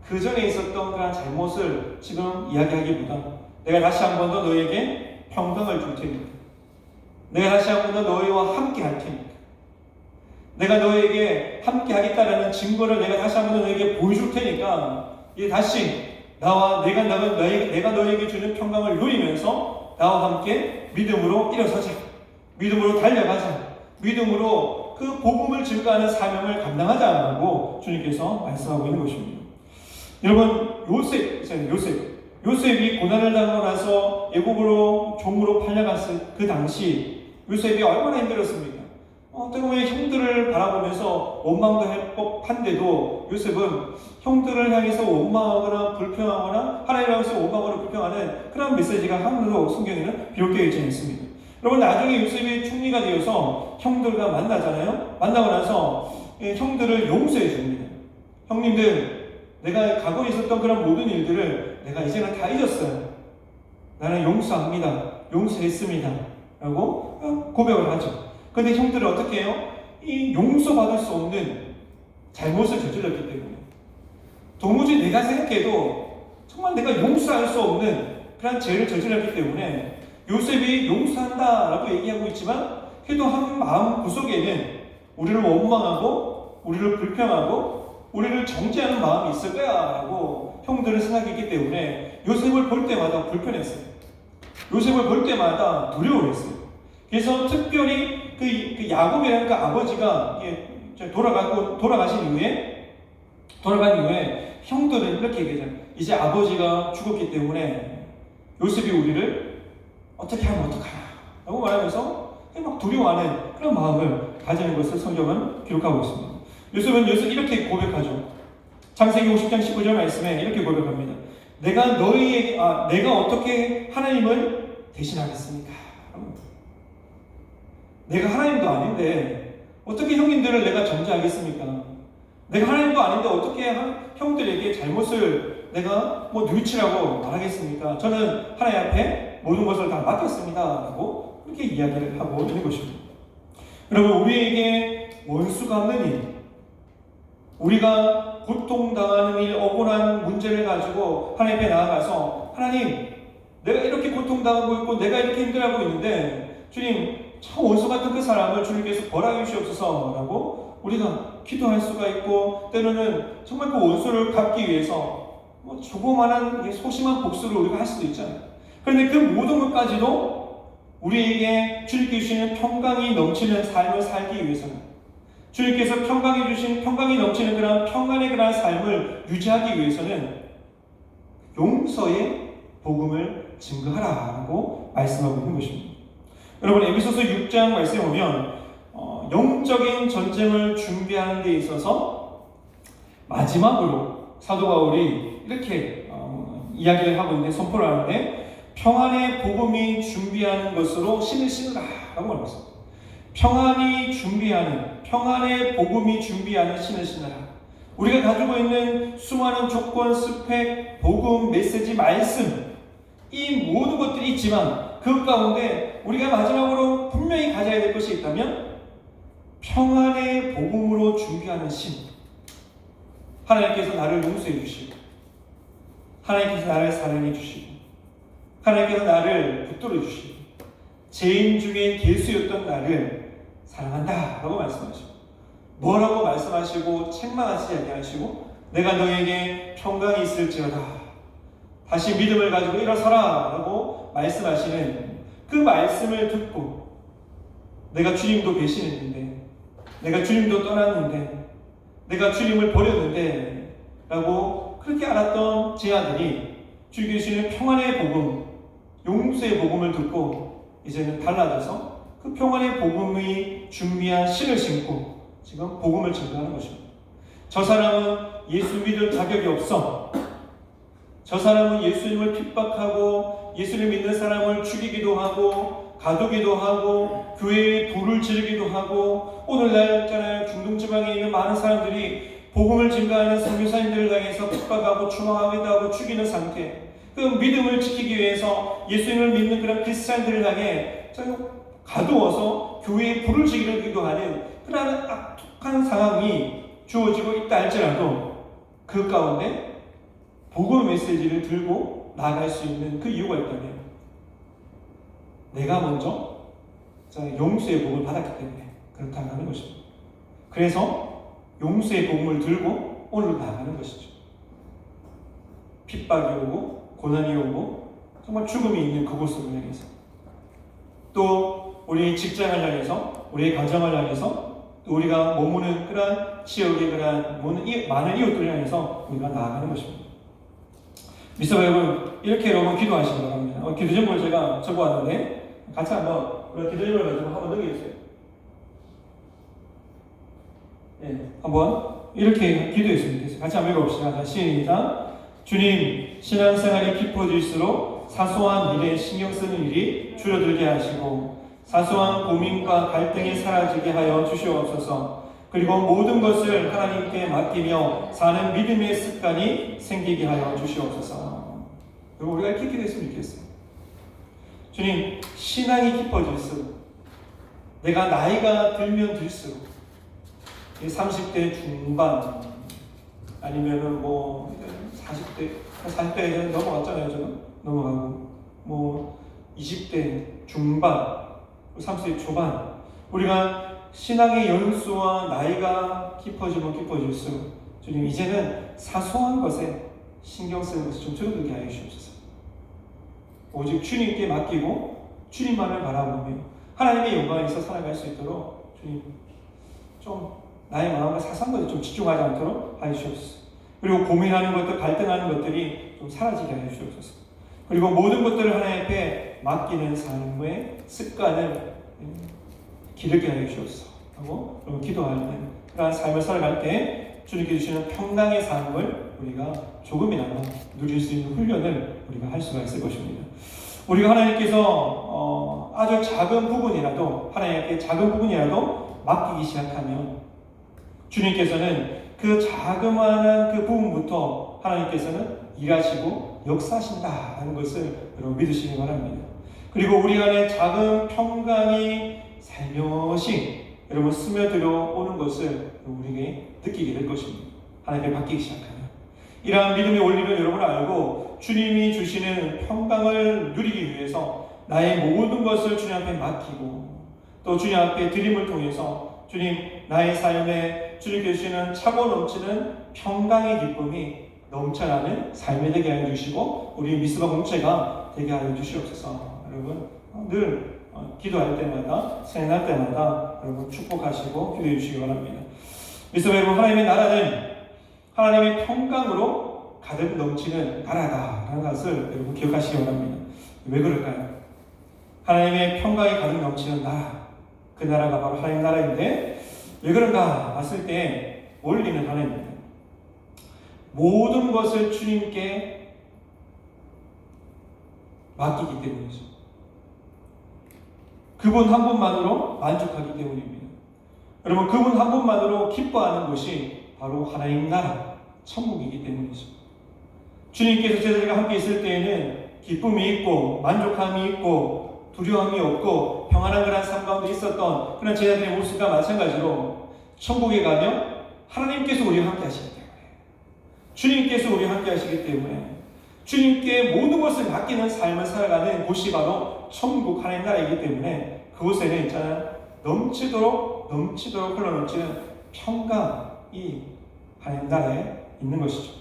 그 전에 있었던 그런 잘못을 지금 이야기하기보다 내가 다시 한 번 더 너에게 평강을 줄 테니까, 내가 다시 한 번 더 너희와 함께 할 테니까, 내가 너에게 함께 하겠다라는 증거를 내가 다시 한 번 더 너에게 보여줄 테니까 이제 다시 내가 너에게 주는 평강을 누리면서 나와 함께 믿음으로 일어서자, 믿음으로 달려가자, 믿음으로 그 복음을 증거하는 사명을 감당하자라고 주님께서 말씀하고 있는 것입니다. 여러분, 요셉이 고난을 당하고 나서 애국으로 종으로 팔려갔을 그 당시 요셉이 얼마나 힘들었습니까? 어떻게 보면 형들을 바라보면서 원망도 할 법한데도 요셉은 형들을 향해서 원망하거나 불평하거나 하나님을 향해서 원망하거나 불평하는 그런 메시지가 하나도 성경에는 기록되어 있지 않습니다. 여러분, 나중에 요셉이 총리가 되어서 형들과 만나잖아요. 만나고 나서 형들을 용서해 줍니다. 형님들, 내가 과거에 있었던 그런 모든 일들을 내가 이제는 다 잊었어요. 나는 용서합니다. 용서했습니다. 라고 고백을 하죠. 그런데 형들은 어떻게 해요? 이 용서받을 수 없는 잘못을 저질렀기 때문에 도무지 내가 생각해도 정말 내가 용서할 수 없는 그런 죄를 저질렀기 때문에 요셉이 용서한다 라고 얘기하고 있지만 그래도 한 마음 구석에는 우리를 원망하고 우리를 불평하고 우리를 정죄하는 마음이 있을 거야 라고 형들은 생각했기 때문에 요셉을 볼 때마다 불편했어요. 요셉을 볼 때마다 두려워했어요. 그래서 특별히 그 야곱이라는 그 아버지가 돌아간 이후에 형들은 이렇게 얘기하잖아요. 이제 아버지가 죽었기 때문에 요셉이 우리를 어떻게 하면 어떡하나 라고 말하면서 막 두려워하는 그런 마음을 가지는 것을 성경은 기록하고 있습니다. 요셉은 이렇게 고백하죠. 창세기 50장 19절 말씀에 이렇게 고백합니다. 내가 어떻게 하나님을 대신하겠습니까? 내가 하나님도 아닌데 어떻게 형님들을 내가 정죄하겠습니까? 내가 하나님도 아닌데 어떻게 형들에게 잘못을 내가 뉘우치라고 말하겠습니까? 저는 하나님 앞에 모든 것을 다 맡겼습니다 라고 그렇게 이야기를 하고 있는 것입니다. 여러분, 우리에게 원수 갚는 일, 우리가 고통당하는 일, 억울한 문제를 가지고 하나님 앞에 나아가서 하나님, 내가 이렇게 고통당하고 있고 내가 이렇게 힘들어하고 있는데 주님, 참 원수 같은 그 사람을 주님께서 벌하여 주시옵소서 라고 우리가 기도할 수가 있고, 때로는 정말 그 원수를 갚기 위해서 조그마한 소심한 복수를 우리가 할 수도 있잖아요. 그런데 그 모든 것까지도 우리에게 주님께 주시는 평강이 넘치는 삶을 살기 위해서는, 주님께서 평강이 넘치는 그런 평안의 그런 삶을 유지하기 위해서는 용서의 복음을 증거하라고 말씀하고 있는 것입니다. 여러분, 에베소서 6장 말씀에 보면 영적인 전쟁을 준비하는 데 있어서 마지막으로 사도 바울이 이렇게 이야기를 하고 있는데, 선포를 하는데, 평안의 복음이 준비하는 것으로 신을 신으라 라고 말했습니다. 평안의 복음이 준비하는 신을 신으라. 우리가 가지고 있는 수많은 조건, 스펙, 복음, 메시지, 말씀, 이 모든 것들이 있지만 그 가운데 우리가 마지막으로 분명히 가져야 될 것이 있다면 평안의 복음으로 준비하는 신. 하나님께서 나를 용서해 주시고, 하나님께서 나를 사랑해 주시고, 하나님께서 나를 붙들어 주시고, 죄인 중에 괴수였던 나를 사랑한다 라고 말씀하시고, 뭐라고 말씀하시고 책망하시지 아니하시고, 내가 너에게 평강이 있을지어다, 다시 믿음을 가지고 일어서라 라고 말씀하시는 그 말씀을 듣고, 내가 주님도 배신했는데, 내가 주님도 떠났는데, 내가 주님을 버렸는데 라고 그렇게 알았던 제 아들이 주님께 주시는 평안의 복음, 용서의 복음을 듣고 이제는 달라져서 그 평안의 복음이 준비한 신을 신고 지금 복음을 증거하는 것입니다. 저 사람은 예수 믿을 자격이 없어, 저 사람은 예수님을 핍박하고 예수를 믿는 사람을 죽이기도 하고 가두기도 하고 교회에 불을 지르기도 하고 오늘날 있잖아요. 중동지방에 있는 많은 사람들이 복음을 증거하는 선교사님들을 향해서 핍박하고 추방하기도 하고 죽이는 상태. 그 믿음을 지키기 위해서 예수님을 믿는 그런 크리스찬들을 향해 가두어서 교회에 불을 지르기도 하는 그런 악독한 상황이 주어지고 있다 할지라도 그 가운데 복음 메시지를 들고 나아갈 수 있는 그 이유가 있다면 내가 먼저 용서의 복을 받았기 때문에 그렇다고 하는 것입니다. 그래서 용서의 복음을 들고 오늘 나아가는 것이죠. 핍박이 오고 고난이 오고 정말 죽음이 있는 그곳으로 향해서 또 우리 직장을 향해서 우리의 가정을 향해서 또 우리가 머무는 그러한 지역의 그러한 많은 이웃들을 향해서 우리가 나아가는 것입니다. 미스터 여러분, 이렇게 여러분 기도하시기 바랍니다. 기도 제목을 제가 적어왔는데 같이 한번 우리 기도 제목을 가지고 한번 넘겨주세요. 네, 한번 이렇게 기도했으면 좋겠어요. 같이 한번 읽어봅시다. 시작. 주님, 신앙생활이 깊어질수록 사소한 일에 신경 쓰는 일이 줄어들게 하시고 사소한 고민과 갈등이 사라지게 하여 주시옵소서. 그리고 모든 것을 하나님께 맡기며 사는 믿음의 습관이 생기게 하여 주시옵소서. 그리고 우리가 이렇게 기도했으면 좋겠어요. 주님, 신앙이 깊어질수록 내가 나이가 들면 들수록 30대 중반 아니면은 40대에 넘어갔잖아요. 저는 넘어가고 20대 중반 30대 초반 우리가 신앙의 연수와 나이가 깊어지면 깊어질수록 주님 이제는 사소한 것에 신경 쓰는 것을 좀 줄어들게 하여 주시옵소서. 오직 주님께 맡기고 주님만을 바라보며 하나님의 영광에서 살아갈 수 있도록 주님 좀 나의 마음을 사소한 것에 좀 집중하지 않도록 하여 주시옵소서. 그리고 고민하는 것들, 갈등하는 것들이 좀 사라지게 하여 주시옵소서. 그리고 모든 것들을 하나님 앞에 맡기는 삶의 습관을 기르게 하여 주시옵소서 하고 기도하는 그러한 삶을 살아갈 때 주님께 주시는 평강의 삶을 우리가 조금이나마 누릴 수 있는 훈련을 우리가 할 수가 있을 것입니다. 우리가 하나님께서 아주 작은 부분이라도 하나님께 작은 부분이라도 맡기기 시작하면 주님께서는 그 자그마한 그 부분부터 하나님께서는 일하시고 역사하신다는 것을 여러분 믿으시기 바랍니다. 그리고 우리 안에 작은 평강이 살며시 여러분 스며들어 오는 것을 우리에게 느끼게 될 것입니다. 하나님께 맡기기 시작하면 이러한 믿음의 원리를 여러분 알고 주님이 주시는 평강을 누리기 위해서 나의 모든 것을 주님 앞에 맡기고 또 주님 앞에 드림을 통해서 주님 나의 삶에 주님께 주시는 차고 넘치는 평강의 기쁨이 넘쳐나는 삶이 되게 하여 주시고 우리 미스바 공체가 되게 하여 주시옵소서. 여러분 늘 기도할 때마다 생각할 때마다 여러분 축복하시고 기도해 주시기 바랍니다. 미스바 여러분 하나님의 나라는 하나님의 평강으로 가득 넘치는 나라다라는 것을 여러분 기억하시기 바랍니다. 왜 그럴까요? 하나님의 평강이 가득 넘치는 나라 그 나라가 바로 하나님 나라인데 왜 그런가 봤을 때 원리는 하나입니다. 모든 것을 주님께 맡기기 때문이죠. 그분 한 분만으로 만족하기 때문입니다. 여러분 그분 한 분만으로 기뻐하는 것이 바로 하나님 나라 천국이기 때문이죠. 주님께서 제자들과 함께 있을 때에는 기쁨이 있고 만족함이 있고 두려움이 없고 평안한 그런 삶 가운데 있었던 그런 제자들의 모습과 마찬가지로 천국에 가면 하나님께서 우리와 함께 하시기 때문에 주님께서 우리와 함께 하시기 때문에 주님께 모든 것을 맡기는 삶을 살아가는 곳이 바로 천국 하나님 나라이기 때문에 그곳에는 있잖아요. 넘치도록 흘러넘치는 평강이 하나님 나라에 있는 것이죠.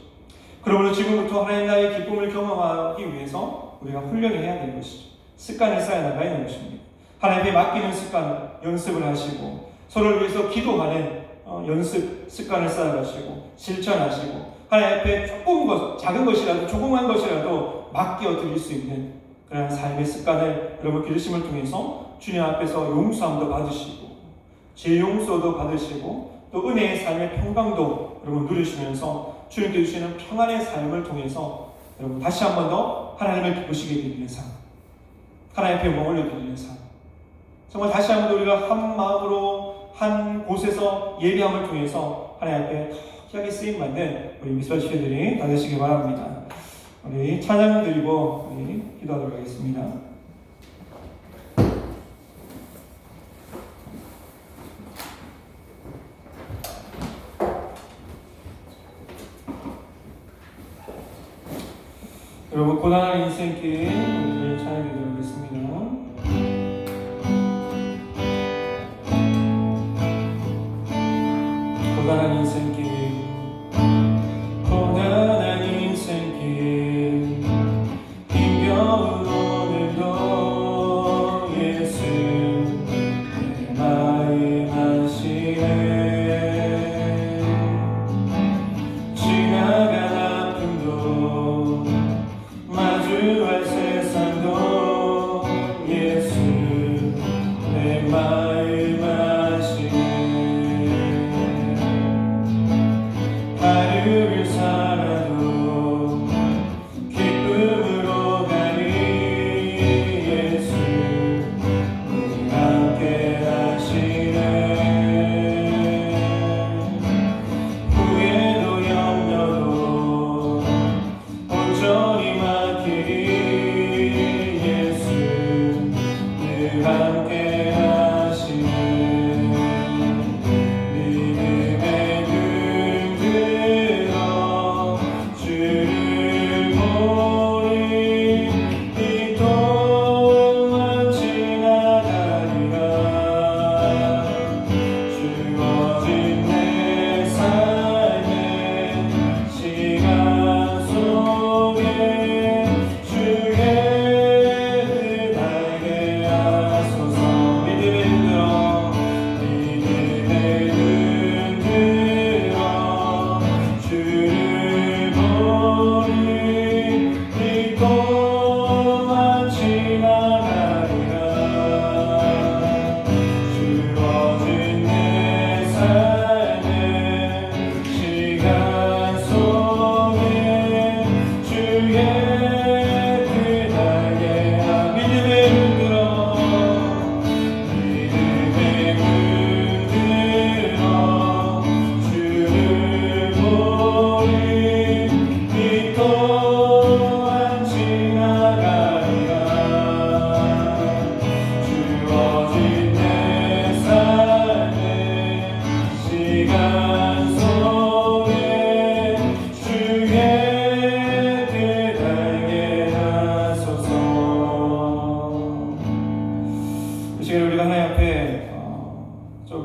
그러므로 지금부터 하나님 나라의 기쁨을 경험하기 위해서 우리가 훈련을 해야 되는 것이죠. 습관을 쌓아나가야 하는 것입니다. 하나님께 맡기는 습관 연습을 하시고 서로를 위해서 기도하는 연습 습관을 쌓아가시고 실천하시고 하나님 앞에 작은 것이라도 조그만 것이라도 맡겨 드릴 수 있는 그런 삶의 습관을 여러분 기르심을 통해서 주님 앞에서 용서함도 받으시고 제 용서도 받으시고 또 은혜의 삶의 평강도 여러분 누리시면서 주님께 주시는 평안의 삶을 통해서 여러분 다시 한 번 더 하나님을 기쁘시게 드리는 삶, 하나님 앞에 영광을 올려드리는 삶, 정말 다시 한 번 더 우리가 한 마음으로 한 곳에서 예배함을 통해서 하나님 앞에 귀하게 쓰임받는 우리 미스바 지체들이 다 되시기 바랍니다. 우리 찬양 드리고 우리 기도하도록 하겠습니다. 여러분 고단한 인생길 오늘 찬양해 드리겠습니다. 고단한 인생길, 고단한 인생길, 힘겨운 오늘도 예수 내 마음 아시네. 지나간 아픔도 마주할 세상도 예수 내 마음 아시네. 하루를 살아도 기쁨으로 가니 예수 우리 함께 하시네. 후회도 염려도 온전히 맡기니 예수 늘 함께 하시네.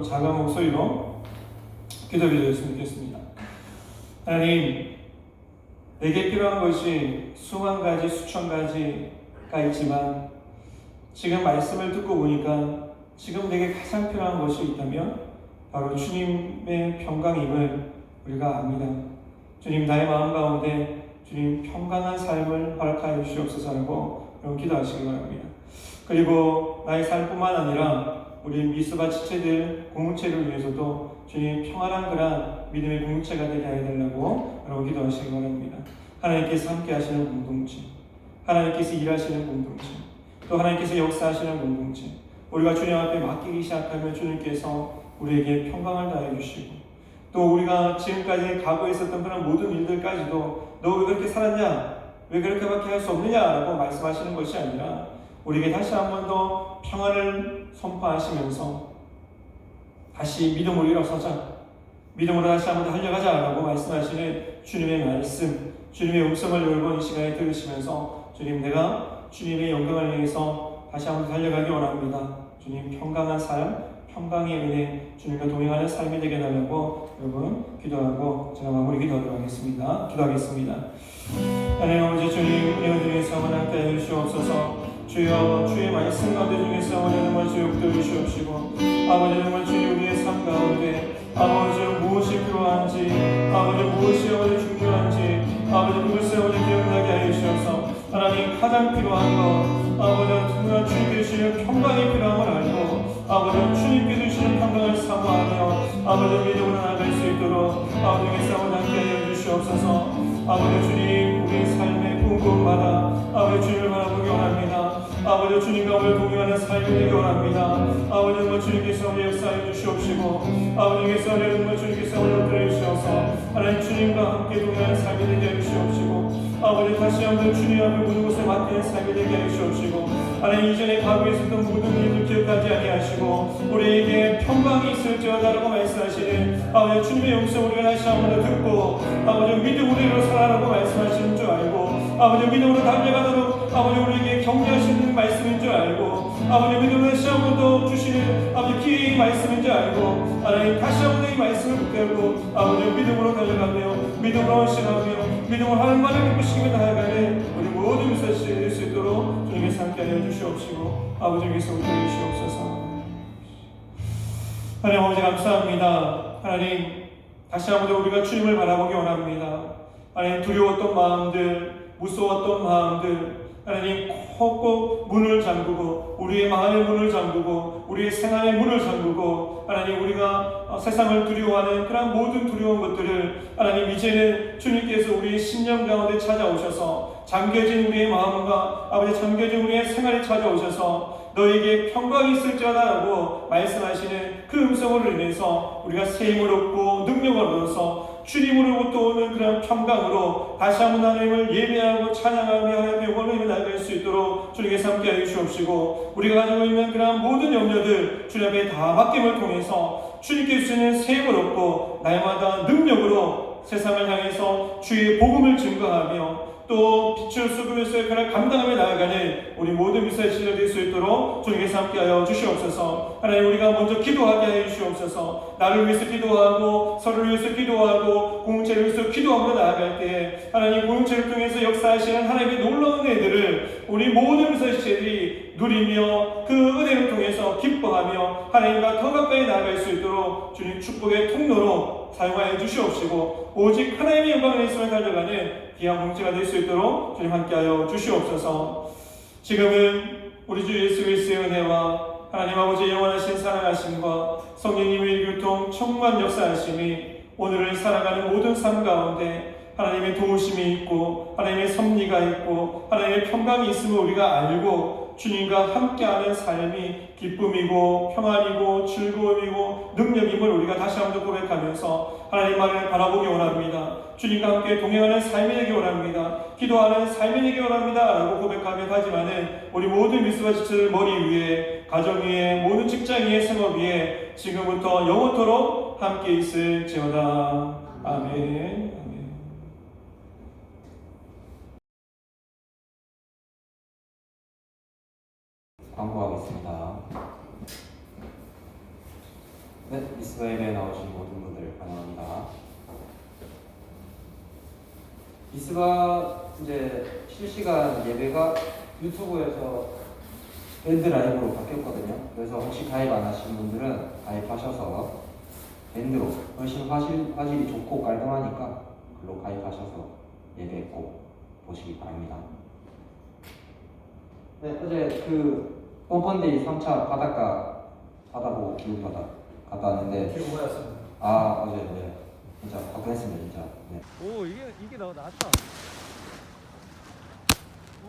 작은 목소리로 기도드렸으면 좋겠습니다. 하나님, 내게 필요한 것이 수만 가지, 수천 가지가 있지만 지금 말씀을 듣고 보니까 지금 내게 가장 필요한 것이 있다면 바로 주님의 평강임을 우리가 압니다. 주님, 나의 마음 가운데 주님 평강한 삶을 허락하여 주시옵소서라고 여러분 기도하시기 바랍니다. 그리고 나의 삶뿐만 아니라 우리 미스바 지체들 공동체를 위해서도 주님 평안한 그런 믿음의 공동체가 되게 해달라고 여러분 기도하시기 바랍니다. 하나님께서 함께 하시는 공동체, 하나님께서 일하시는 공동체, 또 하나님께서 역사하시는 공동체, 우리가 주님 앞에 맡기기 시작하면 주님께서 우리에게 평강을 다해 주시고, 또 우리가 지금까지 가고 있었던 그런 모든 일들까지도 너 왜 그렇게 살았냐? 왜 그렇게밖에 할 수 없느냐라고 말씀하시는 것이 아니라 우리에게 다시 한 번 더 평안을 선포하시면서 다시 믿음으로 일어서자, 믿음으로 다시 한 번 더 달려가자라고 말씀하시는 주님의 말씀, 주님의 음성을 여러분 이 시간에 들으시면서 주님, 내가 주님의 영광을 위해서 다시 한 번 달려가기 원합니다. 주님, 평강한 삶, 평강의 은혜, 주님과 동행하는 삶이 되게 해달라고 여러분 기도하고 제가 마무리 기도하도록 하겠습니다. 기도하겠습니다. 하나님 아버지, 주님 은혜 중에서 함께 해주시옵소서. 주여, 주의 말씀 가운데 중에서 아버지 정말 주역도 주시옵시고, 아버지 정말 주여 우리의 삶 가운데 아버지 무엇이 필요한지, 아버지 무엇이 아버지 중요한지, 아버지 그것을 아버지 기억나게 하여 주셔서 하나님 가장 필요한 것, 아버지 정말 주님께 주시는 평강이 필요함을 알고 아버지 주님께 주시는 평강을 사모하며 아버지 믿음으로 나아갈 수 있도록 아버지께서 함께 하여 주시옵소서. 아버지 주님, 우리 삶의 궁금마다 아버지 주님을 바라보기 원합니다. 아버지 주님과 오늘 동행하는 삶이 되기 원합니다. 아버지 정말 주님께서 우리 역사해 주시옵시고 아버지께서 정말 주님께서 오늘 들어주셔서 하나님 주님과 함께 동행하는 삶이 되게 해주시옵시고 아버지 다시 한번 주님 앞에 모든 것을 맡기는 삶이 되게 해주시옵시고 하나님 이전에 가고 있었던 모든 일을 기억하지 아니하시고 우리에게 평강이 있을지어다라고 말씀하시는 아버지 주님의 음성 우리가 다시 한번 듣고 아버지 믿음으로 살아라고 말씀하시는 줄 알고 아버지 믿음으로 달려가도록 아버지 우리에게 격려하시는 말씀인 줄 알고 아버지 믿음으로 다시 한번 더 주시는 아버지 기회의 말씀인 줄 알고 하나님 다시 한번 이 말씀을 붙들고 아버지 믿음으로 달려가며 믿음으로 신하며 믿음으로 하나님만을 기쁘시며 나아가는 우리 모든 미사시를 될 수 있도록 주님께서 함께하여 주시옵시고 아버지께서 우리 주시옵소서. 하나님 아버지 감사합니다. 하나님 다시 한번 우리가 주님을 바라보기 원합니다. 하나님 두려웠던 마음들 무서웠던 마음들 하나님 꼭 문을 잠그고 우리의 마음의 문을 잠그고 우리의 생활의 문을 잠그고 하나님 우리가 세상을 두려워하는 그런 모든 두려운 것들을 하나님 이제는 주님께서 우리의 심령 가운데 찾아오셔서 잠겨진 우리의 마음과 아버지 잠겨진 우리의 생활에 찾아오셔서 너에게 평강이 있을지어다라고 말씀하시는 그 음성으로 인해서 우리가 새 힘을 얻고 능력을 얻어서 주님으로부터 오는 그런 평강으로 다시 한번 하나님을 예배하고 찬양하며 하나님의 영광을 힘을 나갈 수 있도록 주님께서 함께하여 주옵시고 우리가 가지고 있는 그런 모든 염려들 주님 앞에 다 맡김을 통해서 주님께 주시는 새 힘을 얻고 날마다 능력으로 세상을 향해서 주의 복음을 증거하며 또 빛을 수금에서의 그날 감당하며 나아가는 우리 모든 미사의 시절 될 수 있도록 주님께서 함께하여 주시옵소서. 하나님 우리가 먼저 기도하게 하여 주시옵소서. 나를 위해서 기도하고 서로를 위해서 기도하고 공동체를 위해서 기도하며 나아갈 때 하나님 공동체를 통해서 역사하시는 하나님의 놀라운 은혜들을 우리 모든 미사의 시절이 누리며 그 은혜를 통해서 기뻐하며 하나님과 더 가까이 나아갈 수 있도록 주님 축복의 통로로 사용하여 주시옵시고 오직 하나님의 영광을 위해서 달려가는 귀한 공동체가 될 수 있도록 주님 함께하여 주시옵소서. 지금은 우리 주 예수 그리스도의 은혜와 하나님 아버지의 영원하신 사랑하심과 성령님의 교통 충만 역사하심이 오늘을 살아가는 모든 삶 가운데 하나님의 도우심이 있고 하나님의 섭리가 있고 하나님의 평강이 있음을 우리가 알고 주님과 함께하는 삶이 기쁨이고 평안이고 즐거움이고 능력임을 우리가 다시 한번 고백하면서 하나님만을 바라보기 원합니다. 주님과 함께 동행하는 삶이 되기 원합니다. 기도하는 삶이 되기 원합니다 라고 고백하며 가지만은 우리 모든 미스와 지체를 머리 위에 가정 위에 모든 직장 위에 생업 위에 지금부터 영원토록 함께 있을지어다. 아멘. 광고하겠습니다. 네, 미스바 예배에 나오신 모든 분들 환영합니다. 미스바 이제 실시간 예배가 유튜브에서 밴드 라이브로 바뀌었거든요. 그래서 혹시 가입 안 하신 분들은 가입하셔서 밴드로 훨씬 화질이 좋고 깔끔하니까 그걸로 가입하셔서 예배 꼭 보시기 바랍니다. 네, 어제 그 뻔뻔데이 3차 바다보고 기울바다 갔다 왔는데 기울바다였습니다. 아 어제 네 진짜 화끈했습니다 진짜. 네. 오 이게 나왔다.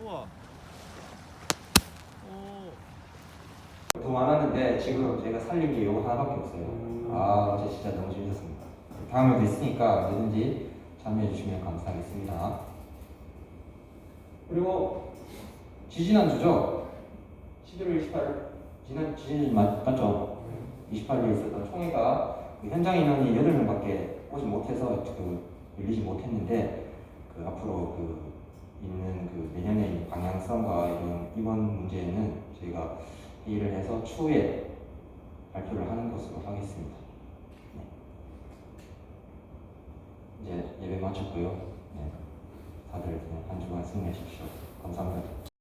우와. 오. 더 많았는데 지금 제가 살린 게 이거 하나밖에 없어요. 아 어제 진짜 너무 재밌었습니다. 다음에도 있으니까 언제든지 참여해 주시면 감사하겠습니다. 그리고 지지난주죠? 11월 28일 지진 맞죠? 28일에 있었던 총회가 그 현장 인원이 8명밖에 오지 못해서 열리지 못했는데 앞으로 있는 내년에 있는 방향성과 이번 문제는 저희가 회의를 해서 추후에 발표를 하는 것으로 하겠습니다. 네. 이제 예배 마쳤고요. 네. 다들 한 주간 승리하십시오. 감사합니다.